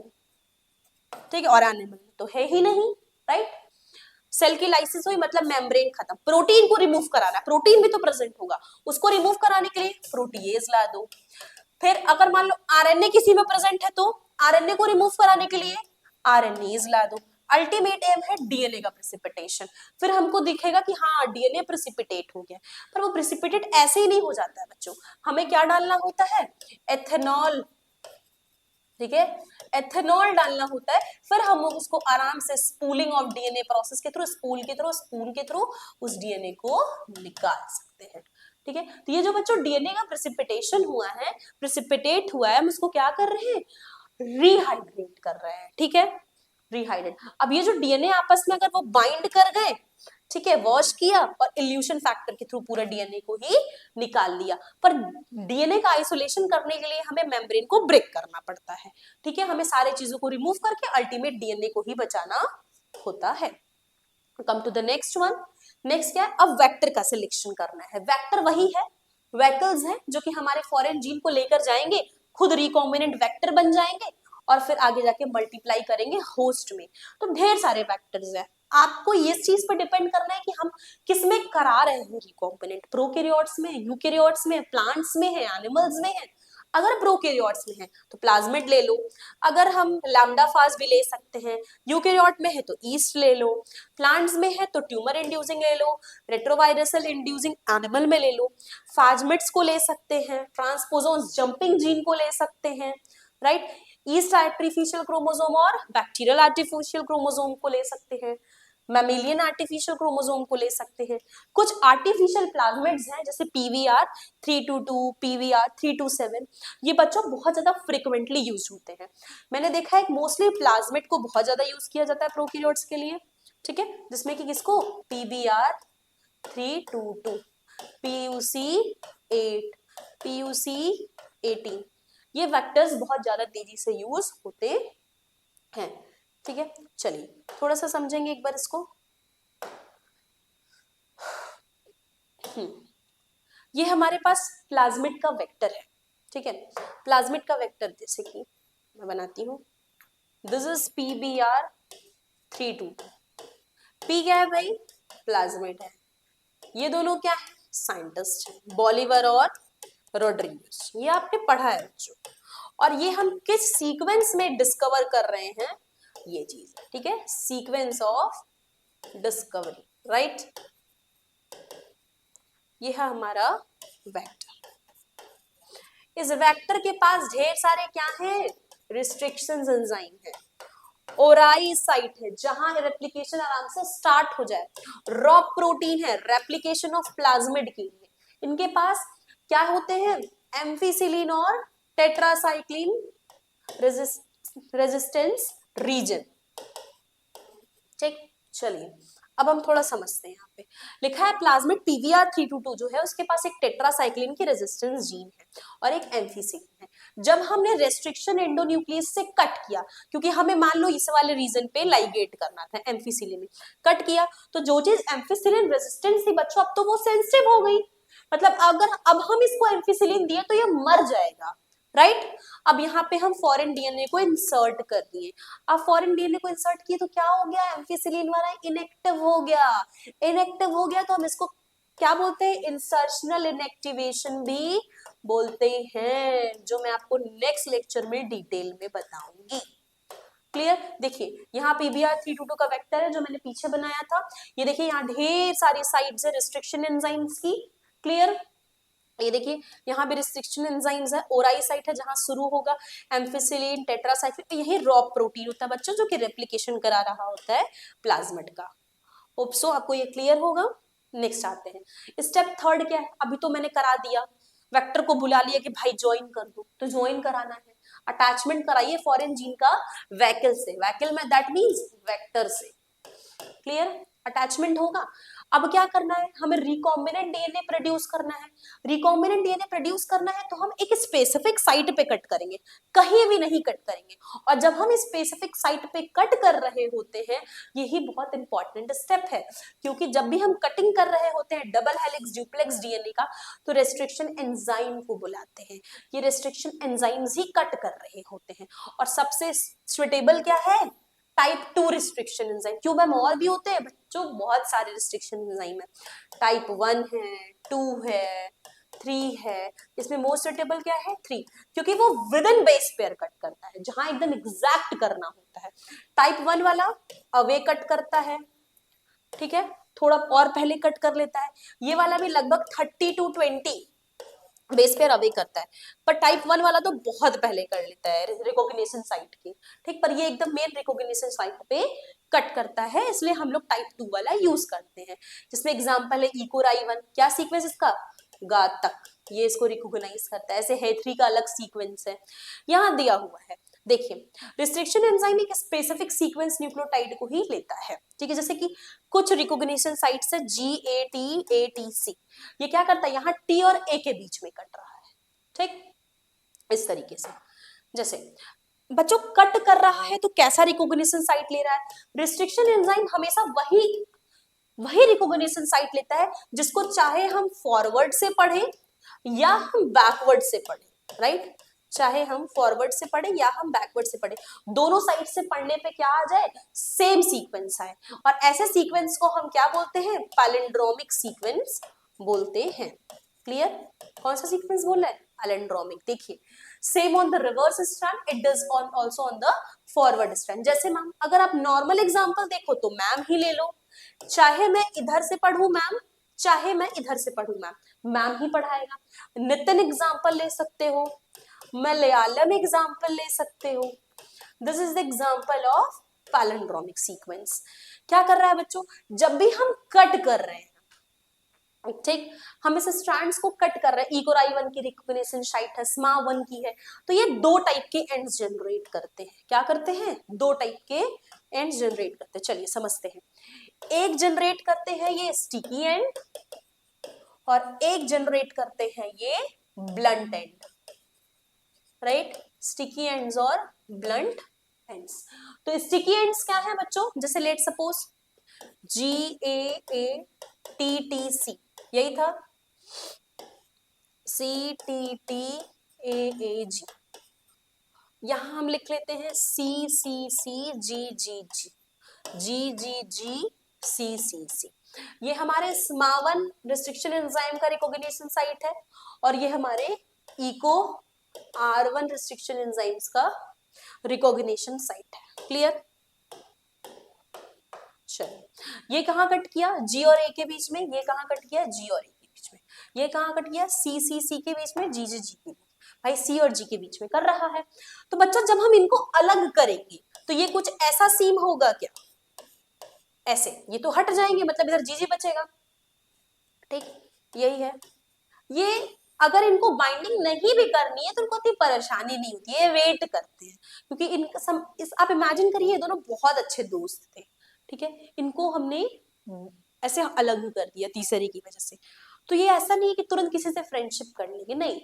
ठीक है। और एनिमल में तो है ही नहीं, राइट। सेल की लाइसिस हुई मतलब मेम्ब्रेन खत्म, प्रोटीन को रिमूव कराना, प्रोटीन भी तो प्रेजेंट होगा, उसको रिमूव कराने के लिए प्रोटीएज ला दो। फिर अगर मान लो आरएनए किसी में प्रेजेंट है तो आरएनए को रिमूव कराने के लिए आरएनएज ला दो। अल्टीमेट एम है डीएनए का प्रेसिपिटेशन। फिर हमको दिखेगा कि हाँ डीएनए प्रेसिपिटेट हो गया, पर वो प्रेसिपिटेट ऐसे ही नहीं हो जाता है बच्चों, हमें क्या डालना होता है, एथेनॉल, ठीक है, एथेनॉल डालना होता है। फिर हम उसको आराम से स्पूलिंग ऑफ डीएनए प्रोसेस के थ्रू, स्पूल के थ्रू उस डीएनए को निकाल सकते हैं, ठीक है। तो ये जो बच्चों डीएनए का प्रेसिपिटेशन हुआ है, प्रेसिपिटेट हुआ है, हम इसको क्या कर रहे हैं, रिहाइड्रेट कर रहे हैं, ठीक है, रिहाइड्रेट। अब ये जो डीएनए आपस में अगर वो बाइंड कर गए, ठीक है, वॉश किया और इल्यूशन फैक्टर के थ्रू पूरा डीएनए को ही निकाल लिया, पर डीएनए का आइसोलेशन करने के लिए हमें मेम्ब्रेन को ब्रेक करना पड़ता है, ठीक है, हमें सारे चीजों को रिमूव करके अल्टीमेट डीएनए को ही बचाना होता है। Come to the next one, next क्या है, अब वेक्टर का सिलेक्शन करना है। वेक्टर वही है, वेहिकल्स है जो कि हमारे फॉरेन जीन को लेकर जाएंगे, खुद रिकॉम्बिनेंट वेक्टर बन जाएंगे और फिर आगे जाके मल्टीप्लाई करेंगे होस्ट में। तो ढेर सारे वेक्टर्स है, आपको ये चीज पर डिपेंड करना है कि हम किस में करा रहे हैं रिकॉम्बिनेंट, प्रोकैरियोट्स में, यूकैरियोट्स में, प्लांट्स में है, एनिमल्स में है। अगर प्रोकैरियोट्स में है तो प्लाज्मिड ले लो, अगर हम लैम्डा फाज भी ले सकते हैं, यूकैरियोट में है तो ईस्ट ले लो, प्लांट्स में है तो ट्यूमर इंड्यूसिंग ले लो, रेट्रोवायरसल इंड्यूसिंग एनिमल में ले लो, फाजमिड्स को ले सकते हैं, ट्रांसपोजोन्स जंपिंग जीन को ले सकते हैं, राइट। ईस्ट आर्टिफिशियल क्रोमोसोम और बैक्टीरियल आर्टिफिशियल क्रोमोसोम को ले सकते हैं, मैमिलियन आर्टिफिशियल क्रोमोसोम को ले सकते हैं। कुछ आर्टिफिशियल प्लाज्मिड्स हैं जैसे पीवीआर 322, पीवीआर 327, ये बच्चों बहुत ज्यादा फ्रिक्वेंटली यूज होते हैं। मैंने देखा है मोस्टली प्लाज्मिड को बहुत ज्यादा यूज किया जाता है प्रोकैरियोट्स के लिए, ठीक है, जिसमें कि किसको, पीबीआर 322, पीयूसी 8, पीयूसी 18, ये वेक्टर्स बहुत ज्यादा तेजी से यूज होते हैं, ठीक है। चलिए थोड़ा सा समझेंगे एक बार इसको। ये हमारे पास प्लाज्मिड का वेक्टर है, ठीक है। प्लाज्मिड का वेक्टर जैसे कि मैं बनाती हूँ, दिस इज PBr322। पी क्या है भाई? प्लाज्मिड है। ये दोनों क्या है? साइंटिस्ट है, बॉलीवर और रोड्रिगेज। ये आपने पढ़ा है बच्चों। और ये हम किस सीक्वेंस में डिस्कवर कर रहे हैं? ये चीज, ठीक है, सीक्वेंस ऑफ डिस्कवरी, राइट। ये है हमारा वेक्टर। इस वेक्टर के पास ढेर सारे क्या हैं? रिस्ट्रिक्शंस एंजाइम है। ओराई साइट है जहां रेप्लिकेशन आराम से स्टार्ट हो जाए। रॉ प्रोटीन है, रेप्लिकेशन ऑफ प्लाज्मिड के लिए। इनके पास क्या होते हैं? एम्फिसिलिन और टेट्रासाइक्लिन रेजिस्टेंस रीजन। ठीक, चलिए अब हम थोड़ा समझते हैं। यहाँ पे लिखा है प्लाज्मिड PBr322 जो है उसके पास एक टेट्रासाइक्लिन की रेजिस्टेंस जीन है और एक एम्फिसिलिन है। जब हमने रेस्ट्रिक्शन एंडोन्यूक्लियस से कट किया, क्योंकि हमें मान लो इस वाले रीजन पे लाइगेट करना था, एम्फिसिलिन में कट किया, तो जो चीज एम्फिसिलिन रेजिस्टेंस थी बच्चों, अब तो वो सेंसिटिव हो गई। मतलब अगर अब हम इसको एम्फिसिलिन दिए तो ये मर जाएगा, राइट। अब यहाँ पे हम फॉरेन डीएनए को इंसर्ट कर दिए। अब फॉरेन डीएनए को इंसर्ट किए तो क्या हो गया? एम्फिसिलिन वाला इनएक्टिव हो गया। इनएक्टिव हो गया तो हम इसको क्या बोलते हैं? इंसर्शनल इनएक्टिवेशन भी बोलते हैं, जो मैं आपको नेक्स्ट लेक्चर में डिटेल में बताऊंगी। क्लियर? देखिए यहाँ PBr322 का वेक्टर है जो मैंने पीछे बनाया था। ये देखिए यहाँ ढेर सारी साइट्स है रिस्ट्रिक्शन एंजाइम्स की। क्लियर? ये देखिए यहाँ भी रिस्ट्रिक्शन एंजाइम्स है। ओराई साइट है जहां शुरू होगा एम्फिसिलिन, टेट्रासाइक्लिन। यही रॉ प्रोटीन होता है बच्चों जो कि रेप्लिकेशन करा रहा होता है प्लाज्मिड का। होप सो आपको ये क्लियर होगा। नेक्स्ट आते हैं, स्टेप थर्ड क्या है? अभी तो मैंने करा दिया, वेक्टर को बुला लिया कि भाई ज्वाइन कर दो, तो ज्वाइन कराना है। अटैचमेंट कराइए फॉरेन जीन का वैकल से। वैकल में दैट मीन्स वेक्टर से। क्लियर? अटैचमेंट होगा। अब क्या करना है? हमें रिकॉम्बिनेंट डीएनए प्रोड्यूस करना है। रिकॉम्बिनेंट डीएनए प्रोड्यूस करना है तो हम एक स्पेसिफिक साइट पे कट करेंगे, कहीं भी नहीं कट करेंगे। और जब हम स्पेसिफिक साइट पे कट कर रहे होते हैं, यही बहुत इंपॉर्टेंट स्टेप है, क्योंकि जब भी हम कटिंग कर रहे होते हैं डबल हेलिक्स ड्यूप्लेक्स डीएनए का, तो रेस्ट्रिक्शन एंजाइम को बुलाते हैं। ये रेस्ट्रिक्शन एंजाइम्स ही कट कर रहे होते हैं। और सबसे सुटेबल क्या है? Type 2 restriction enzyme. क्यों मैम और भी होते हैं बच्चों? बहुत सारे रिस्ट्रिक्शन एंजाइम है। टाइप 1 है, 2 है, 3 है। इसमें मोस्ट सुटेबल क्या है? 3, क्योंकि वो with in base pair cut करता है जहां एकदम एग्जैक्ट करना होता है। टाइप 1 वाला अवे कट करता है, ठीक है, थोड़ा और पहले कट कर लेता है। ये वाला भी लगभग 30 to 20 बेस पेयर अवे करता है। पर टाइप 1 वाला तो बहुत पहले कर लेता है रिकॉग्निशन साइट की, ठीक। पर ये एकदम मेन रिकॉग्निशन साइट पे कट करता है, इसलिए हम लोग टाइप 2 वाला यूज करते हैं। जिसमें एग्जांपल है इकोराई 1। क्या सीक्वेंस इसका? घातक। ये इसको रिकॉग्नाइज करता है। ऐसे हेथ्री का अलग सीक्वेंस है, यहाँ दिया हुआ है। देखिए रिस्ट्रिक्शन एंजाइम एक स्पेसिफिक सीक्वेंस न्यूक्लियोटाइड को ही लेता है, ठीक है। जैसे कि कुछ रिकॉग्निशन साइट्स है GAT-ATC। ये क्या करता है? यहाँ T और A के बीच में कट रहा है, ठीक, इस तरीके से। जैसे बच्चों कट कर रहा है तो कैसा रिकॉग्निशन साइट ले रहा है? रिस्ट्रिक्शन एंजाइम हमेशा वही रिकॉग्निशन साइट लेता है जिसको चाहे हम फॉरवर्ड से पढ़े या हम बैकवर्ड से पढ़े, राइट। चाहे हम फॉरवर्ड से पढ़े या हम बैकवर्ड से पढ़े, दोनों साइड से पढ़ने पे क्या आ जाए? सेम सीक्वेंस आए। और ऐसे सीक्वेंस को हम क्या बोलते हैं? पैलिंड्रोमिक सीक्वेंस बोलते हैं। क्लियर? कौन सा सीक्वेंस बोल रहा है? पैलिंड्रोमिक। देखिए same on the reverse strand, it does on also on the forward strand. जैसे मैम अगर आप नॉर्मल एग्जांपल देखो तो मैम ही ले लो, चाहे मैं इधर से पढ़ूं मैम, चाहे मैं इधर से पढ़ूं मैम, मैम ही पढ़ाएगा। नितिन एग्जांपल ले सकते हो, मलयालम एग्जांपल ले सकते हो। This is the example of palindromic sequence. क्या कर रहा है बच्चों? जब भी हम कट कर रहे हैं, ठीक, हम इस स्ट्रैंड्स को कट कर रहे हैं। इकोराई 1 की रिकॉग्निशन साइट है, SMA 1 की है, तो ये दो टाइप के एंड्स जनरेट करते हैं। क्या करते हैं? दो टाइप के एंड्स जनरेट करते हैं। चलिए समझते हैं। एक जनरेट करते हैं ये स्टिकी एंड, और एक जनरेट करते हैं ये blunt and, right. Sticky ends और ब्लंट एंड्स। तो स्टिकी एंड्स क्या है बच्चों? जैसे लेट सपोज GAATTC, यही था CTTAAG। यहां हम लिख लेते हैं CCCGGG, GGGCCC। ये हमारे SMAवन रिस्ट्रिक्शन एंजाइम का रिकॉग्निशन साइट है और ये हमारे इको R1 रिस्ट्रिक्शन एंजाइम्स का रिकॉग्निशन साइट है। क्लियर? चलिए, ये कहाँ कट किया? G और A के बीच में। ये कहाँ कट किया? G और A के बीच में। ये कहाँ कट किया? CCC के बीच में, GGG के बीच। भाई C और G के बीच में कर रहा है। तो बच्चों जब हम इनको अलग करेंगे तो ये कुछ ऐसा सीम होगा क्या? ऐसे, ये तो हट जाएंगे, मतलब इधर GG बचेगा। ठीक, यही है। ये अगर इनको बाइंडिंग नहीं भी करनी है तो उनको इतनी परेशानी नहीं होती है, वेट करते हैं, क्योंकि आप इमेजिन करिए ये दोनों बहुत अच्छे दोस्त थे। ठीक है, इनको हमने ऐसे अलग कर दिया तीसरे की वजह से। तो ये ऐसा नहीं है कि तुरंत किसी से फ्रेंडशिप कर लेंगे, नहीं,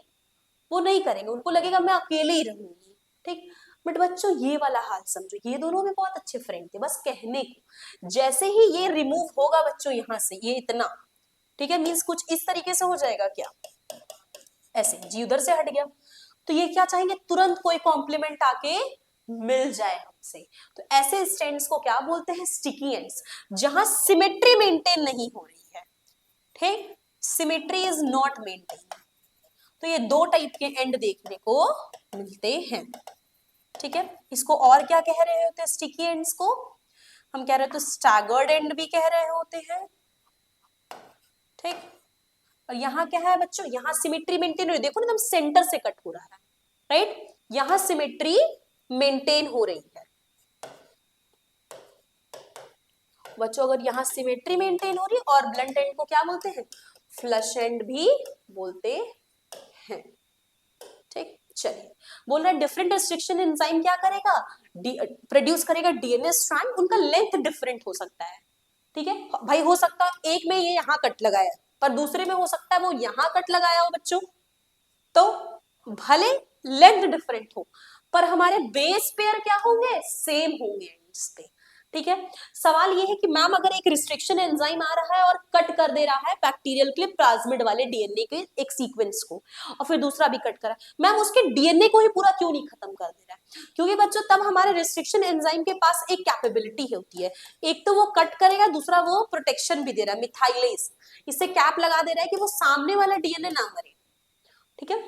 वो नहीं करेंगे, उनको लगेगा मैं अकेले ही रहूंगी। ठीक, बट बच्चों ये वाला हाल समझो, ये दोनों भी बहुत अच्छे फ्रेंड थे, बस कहने को। जैसे ही ये रिमूव होगा बच्चों यहाँ से, ये इतना, ठीक है, मीन्स कुछ इस तरीके से हो जाएगा क्या? ऐसे, जी उधर से हट गया। तो ये क्या चाहेंगे? तुरंत कोई कॉम्प्लीमेंट आके मिल जाए हमसे। तो ऐसे स्टैंड्स को क्या बोलते हैं? स्टिकी एंड्स, जहां सिमेट्री मेंटेन नहीं हो रही है। ठीक, सिमेट्री इज नॉट मेंटेन। तो ये दो टाइप के एंड देखने को मिलते हैं। ठीक है, इसको और क्या कह रहे होते हैं? स्टिकी एंड्स को हम कह रहे होते स्टैगर्ड एंड भी कह रहे होते हैं। ठीक, और यहाँ क्या है बच्चों? यहाँ सिमेट्री मेंटेन हो रही है, देखो ना, एकदम सेंटर से कट हो रहा है, राइट? यहाँ सिमेट्री मेंटेन हो रही है बच्चों। अगर यहाँ सिमेट्री मेंटेन हो रही है, और ब्लंट एंड को क्या बोलते हैं? फ्लश एंड भी बोलते हैं। ठीक, चलिए, बोल रहा है डिफरेंट रिस्ट्रिक्शन एंजाइम क्या करेगा? प्रोड्यूस करेगा डीएनए स्ट्रैंड, उनका लेंथ डिफरेंट हो सकता है। ठीक है भाई, हो सकता है एक में ये यहाँ कट लगाया पर दूसरे में हो सकता है वो यहाँ कट लगाया हो बच्चों। तो भले लेंथ डिफरेंट हो पर हमारे बेस पेयर क्या होंगे? सेम होंगे एंड्स पे। ठीक है, सवाल ये है कि मैम अगर एक रिस्ट्रिक्शन एंजाइम आ रहा है और कट कर दे रहा है बैक्टीरियल के प्लाज्मिड वाले डीएनए के एक सीक्वेंस को, और फिर दूसरा भी कट करा, मैम उसके डीएनए को ही पूरा क्यों नहीं खत्म कर दे रहा है? क्योंकि बच्चों तब हमारे रिस्ट्रिक्शन एंजाइम के पास एक कैपेबिलिटी होती है, एक तो वो कट करेगा, दूसरा वो प्रोटेक्शन भी दे रहा है, मिथाइलेज, इससे कैप लगा दे रहा है कि वो सामने वाला डीएनए ना मरे। ठीक है,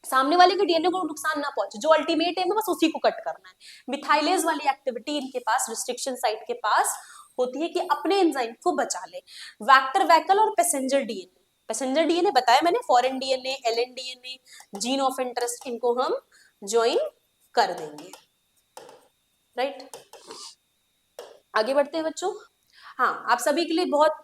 सामने वाले के डीएनए को नुकसान ना पहुंचे, जो अल्टीमेट एम है बस उसी को कट करना है। मिथाइलेज वाली एक्टिविटी इनके पास, रिस्ट्रिक्शन साइट के पास होती है कि अपने एंजाइम को बचा ले। वैक्टर वैकल और पैसेंजर डीएनए, पैसेंजर डीएनए बताया मैंने, foreign DNA, alien DNA, gene of interest, इनको हम ज्वाइन कर देंगे। राइट, आगे बढ़ते हैं बच्चों। हाँ, आप सभी के लिए बहुत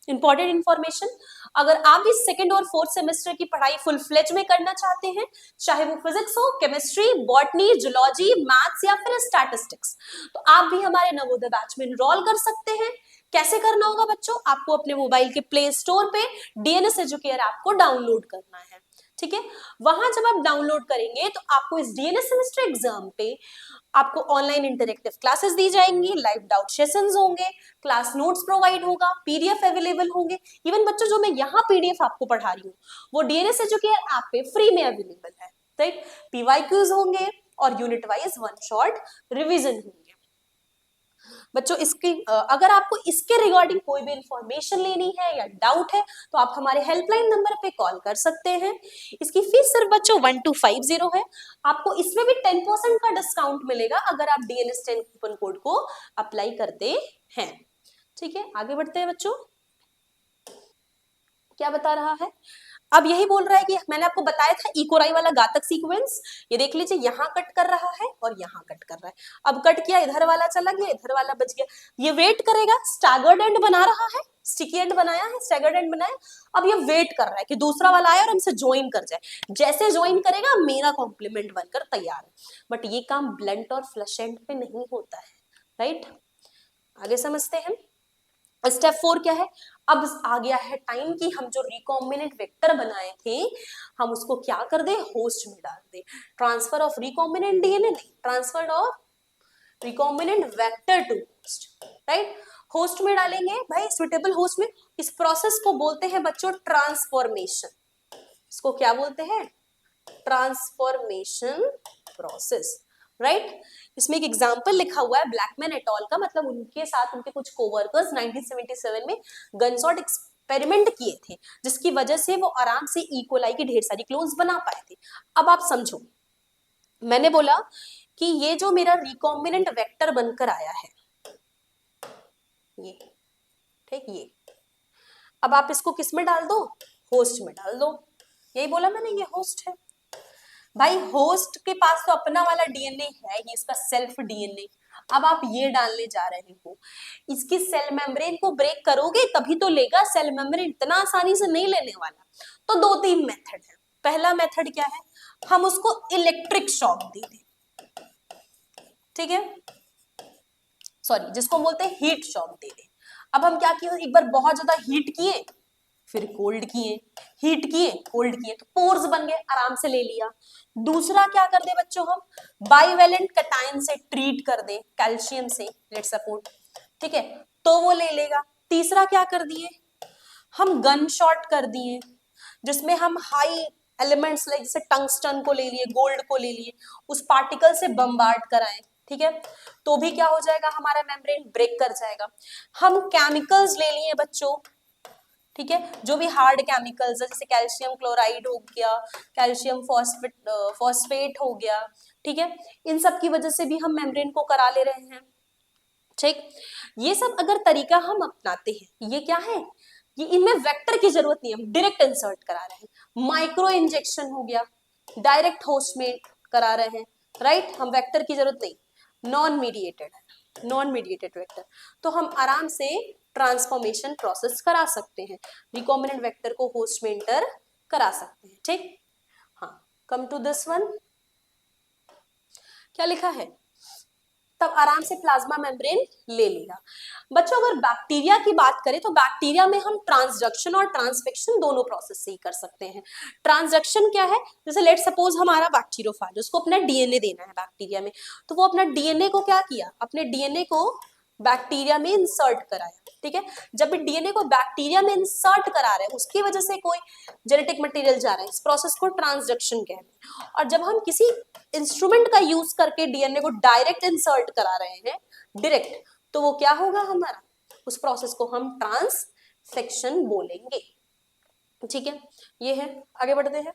इंपॉर्टेंट इंफॉर्मेशन, अगर आप इस सेकंड और फोर्थ सेमेस्टर की पढ़ाई फुल फ्लेज में करना चाहते हैं, चाहे वो फिजिक्स हो, केमिस्ट्री, बॉटनी, जूलॉजी, मैथ्स या फिर स्टैटिस्टिक्स, तो आप भी हमारे नवोदय बैच में एनरोल कर सकते हैं। कैसे करना होगा बच्चों? आपको अपने मोबाइल के प्ले स्टोर पे डीएनएस एजुकेयर ऐप को डाउनलोड करना है। ठीक है, वहां जब आप डाउनलोड करेंगे तो आपको इस डीएनएस सेमेस्टर एग्जाम पे आपको ऑनलाइन इंटरेक्टिव क्लासेस दी जाएंगी, लाइव डाउट सेशंस होंगे, क्लास नोट्स प्रोवाइड होगा, पीडीएफ अवेलेबल होंगे। इवन बच्चों जो मैं यहाँ पीडीएफ आपको पढ़ा रही हूँ वो डीएनएस एजुकेयर ऐप पे फ्री में अवेलेबल है। राइट, पीवाईक्यूज होंगे और unit wise one shot revision होंगे। बच्चों इसकी अगर आपको इसके रिगार्डिंग कोई भी इंफॉर्मेशन लेनी है या डाउट है तो आप हमारे हेल्पलाइन नंबर पे कॉल कर सकते हैं। इसकी फीस सिर्फ बच्चों 1250 है। आपको इसमें भी 10% का डिस्काउंट मिलेगा अगर आप DNS 10 कूपन कोड को अप्लाई करते हैं। ठीक है, आगे बढ़ते हैं बच्चों। क्या बता रहा है? अब यही बोल रहा है कि मैंने आपको बताया था इकोराई वाला घातक सीक्वेंस, ये देख लीजिए, यहाँ कट कर रहा है और यहाँ कट कर रहा है। अब कट किया, इधर वाला चला गया, इधर वाला बच गया। ये वेट करेगा, स्टैगर्ड एंड बना रहा है, स्टिकी एंड बनाया है, स्टैगर्ड एंड बनाया। अब ये वेट कर रहा है कि दूसरा वाला आए और हमसे ज्वाइन कर जाए। जैसे ज्वाइन करेगा मेरा कॉम्प्लीमेंट बनकर तैयार है। बट ये काम ब्लंट और फ्लश एंड पे नहीं होता है। राइट, आगे समझते हैं। स्टेप 4 क्या है? अब आ गया है टाइम कि हम जो रिकॉम्बिनेंट वेक्टर बनाए थे हम उसको क्या कर दे? होस्ट में डाल दे। ट्रांसफर ऑफ रिकॉम्बिनेंट डीएनए नहीं, transfer of recombinant vector to host. Right, host में डालेंगे भाई, सुटेबल होस्ट में। इस प्रोसेस को बोलते हैं बच्चों ट्रांसफॉर्मेशन। इसको क्या बोलते हैं? Transformation process, right. इसमें एक एग्जांपल लिखा हुआ है ब्लैकमैन एट ऑल का, मतलब उनके साथ उनके कुछ कोवर्कर्स 1977 में गनशॉट एक्सपेरिमेंट किए थे, जिसकी वजह से वो आराम से इकोलाई की ढेर सारी क्लोन्स बना पाए थे। अब आप समझो, मैंने बोला कि ये जो मेरा रिकॉम्बिनेंट वेक्टर बनकर आया है, ये ठीक, ये अब आप इसको किस में डाल दो? होस्ट में डाल दो। यही बोला मैंने, ये होस्ट है भाई। होस्ट के पास तो अपना वाला डीएनए है, ये इसका सेल्फ डीएनए। अब आप ये डालने जा रहे हो, इसकी सेल मेम्ब्रेन को ब्रेक करोगे तभी तो लेगा। सेल मेम्ब्रेन इतना आसानी से नहीं लेने वाला। तो 2-3 मेथड है। पहला मेथड क्या है? हम उसको इलेक्ट्रिक शॉक दे दें, ठीक है, सॉरी, जिसको बोलते हैं हीट शॉक दे दें। अब हम क्या किए, एक बार बहुत ज्यादा हीट किए, फिर कोल्ड किए, हीट किए, कोल्ड किए, तो पोर्स बन गए, आराम से ले लिया। दूसरा क्या कर दे बच्चों, हम बाइवेलेंट कैटायन से ट्रीट कर दे, कैल्शियम से, लेट्स सपोज, ठीक है, तो वो ले लेगा। तीसरा क्या कर दिए, हम गन शॉट कर दिए, जिसमें हम हाई एलिमेंट्स लाइक जैसे टंगस्टन को ले लिए, गोल्ड को ले लिए, उस पार्टिकल से बम्बार्ड कराएं, ठीक है, तो भी क्या हो जाएगा, हमारा मेम्ब्रेन ब्रेक कर जाएगा। हम केमिकल्स ले लिए बच्चों, ठीक है, जो भी हार्ड केमिकल्स है, जैसे कैल्शियम क्लोराइड हो गया, कैल्शियम फॉस्फेट हो गया, ठीक है, इन सब की वजह से भी हम मेम्ब्रेन को करा ले रहे हैं, ठीक। ये सब अगर तरीका हम अपनाते हैं, ये क्या है, ये इनमें वेक्टर की जरूरत नहीं है, हम डायरेक्ट इंसर्ट करा रहे हैं। माइक्रो इंजेक्शन हो गया, डायरेक्ट होस्ट में करा रहे हैं, राइट, हम वेक्टर की जरूरत नहीं, नॉन मीडिएटेड है, नॉन मीडिएटेड वेक्टर, तो हम आराम से ट्रांसफॉर्मेशन प्रोसेस करा सकते हैं, रिकॉम्बिनेंट वेक्टर को होस्ट में इंटर करा सकते हैं, ठीक। हाँ, कम टू दिस वन, क्या लिखा है, तब आराम से प्लाज्मा मेम्ब्रेन ले लेगा। बच्चों अगर बैक्टीरिया की बात करें तो बैक्टीरिया में हम ट्रांसडक्शन और ट्रांसफिक्शन दोनों प्रोसेस से ही कर सकते हैं। ट्रांसडक्शन क्या है, जैसे लेट सपोज हमारा बैक्टीरियोफाज, उसको अपना डीएनए देना है बैक्टीरिया में, तो वो अपना डीएनए को क्या किया, अपने डीएनए को बैक्टीरिया में इंसर्ट कराया, ठीक है। जब भी डीएनए को बैक्टीरिया में इंसर्ट करा रहे हैं, उसकी वजह से कोई जेनेटिक मटेरियल जा रहा है, इस प्रोसेस को ट्रांसडक्शन कहते हैं। और जब हम किसी इंस्ट्रूमेंट का यूज करके डीएनए को डायरेक्ट इंसर्ट करा रहे हैं, डायरेक्ट, तो वो क्या होगा हमारा, उस प्रोसेस को हम ट्रांसफिक्शन बोलेंगे, ठीक है। ये है, आगे बढ़ते हैं।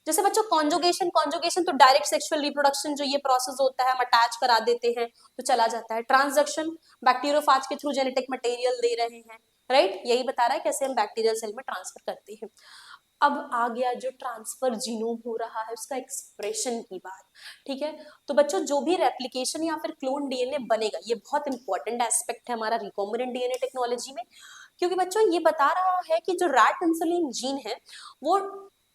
जैसे बच्चों कॉन्जुगेशन, कॉन्जुगेशन तो डायरेक्ट सेक्सुअल रिप्रोडक्शन जो ये प्रोसेस होता है, हम अटैच करा देते हैं तो चला जाता है। ट्रांसडक्शन, बैक्टीरियोफाज के थ्रू जेनेटिक मटेरियल दे रहे हैं, राइट, यही बता रहा है कैसे हम बैक्टीरियल सेल में ट्रांसफर करते हैं। अब आ गया जो ट्रांसफर जीनोम हो रहा है उसका एक्सप्रेशन की बात, ठीक है। तो बच्चों जो भी रेप्लिकेशन या फिर क्लोन डीएनए बनेगा, ये बहुत इंपॉर्टेंट एस्पेक्ट है हमारा रिकॉम्बिनेंट डीएनए टेक्नोलॉजी में, क्योंकि बच्चों ये बता रहा है कि जो रैट इंसुलिन जीन है वो,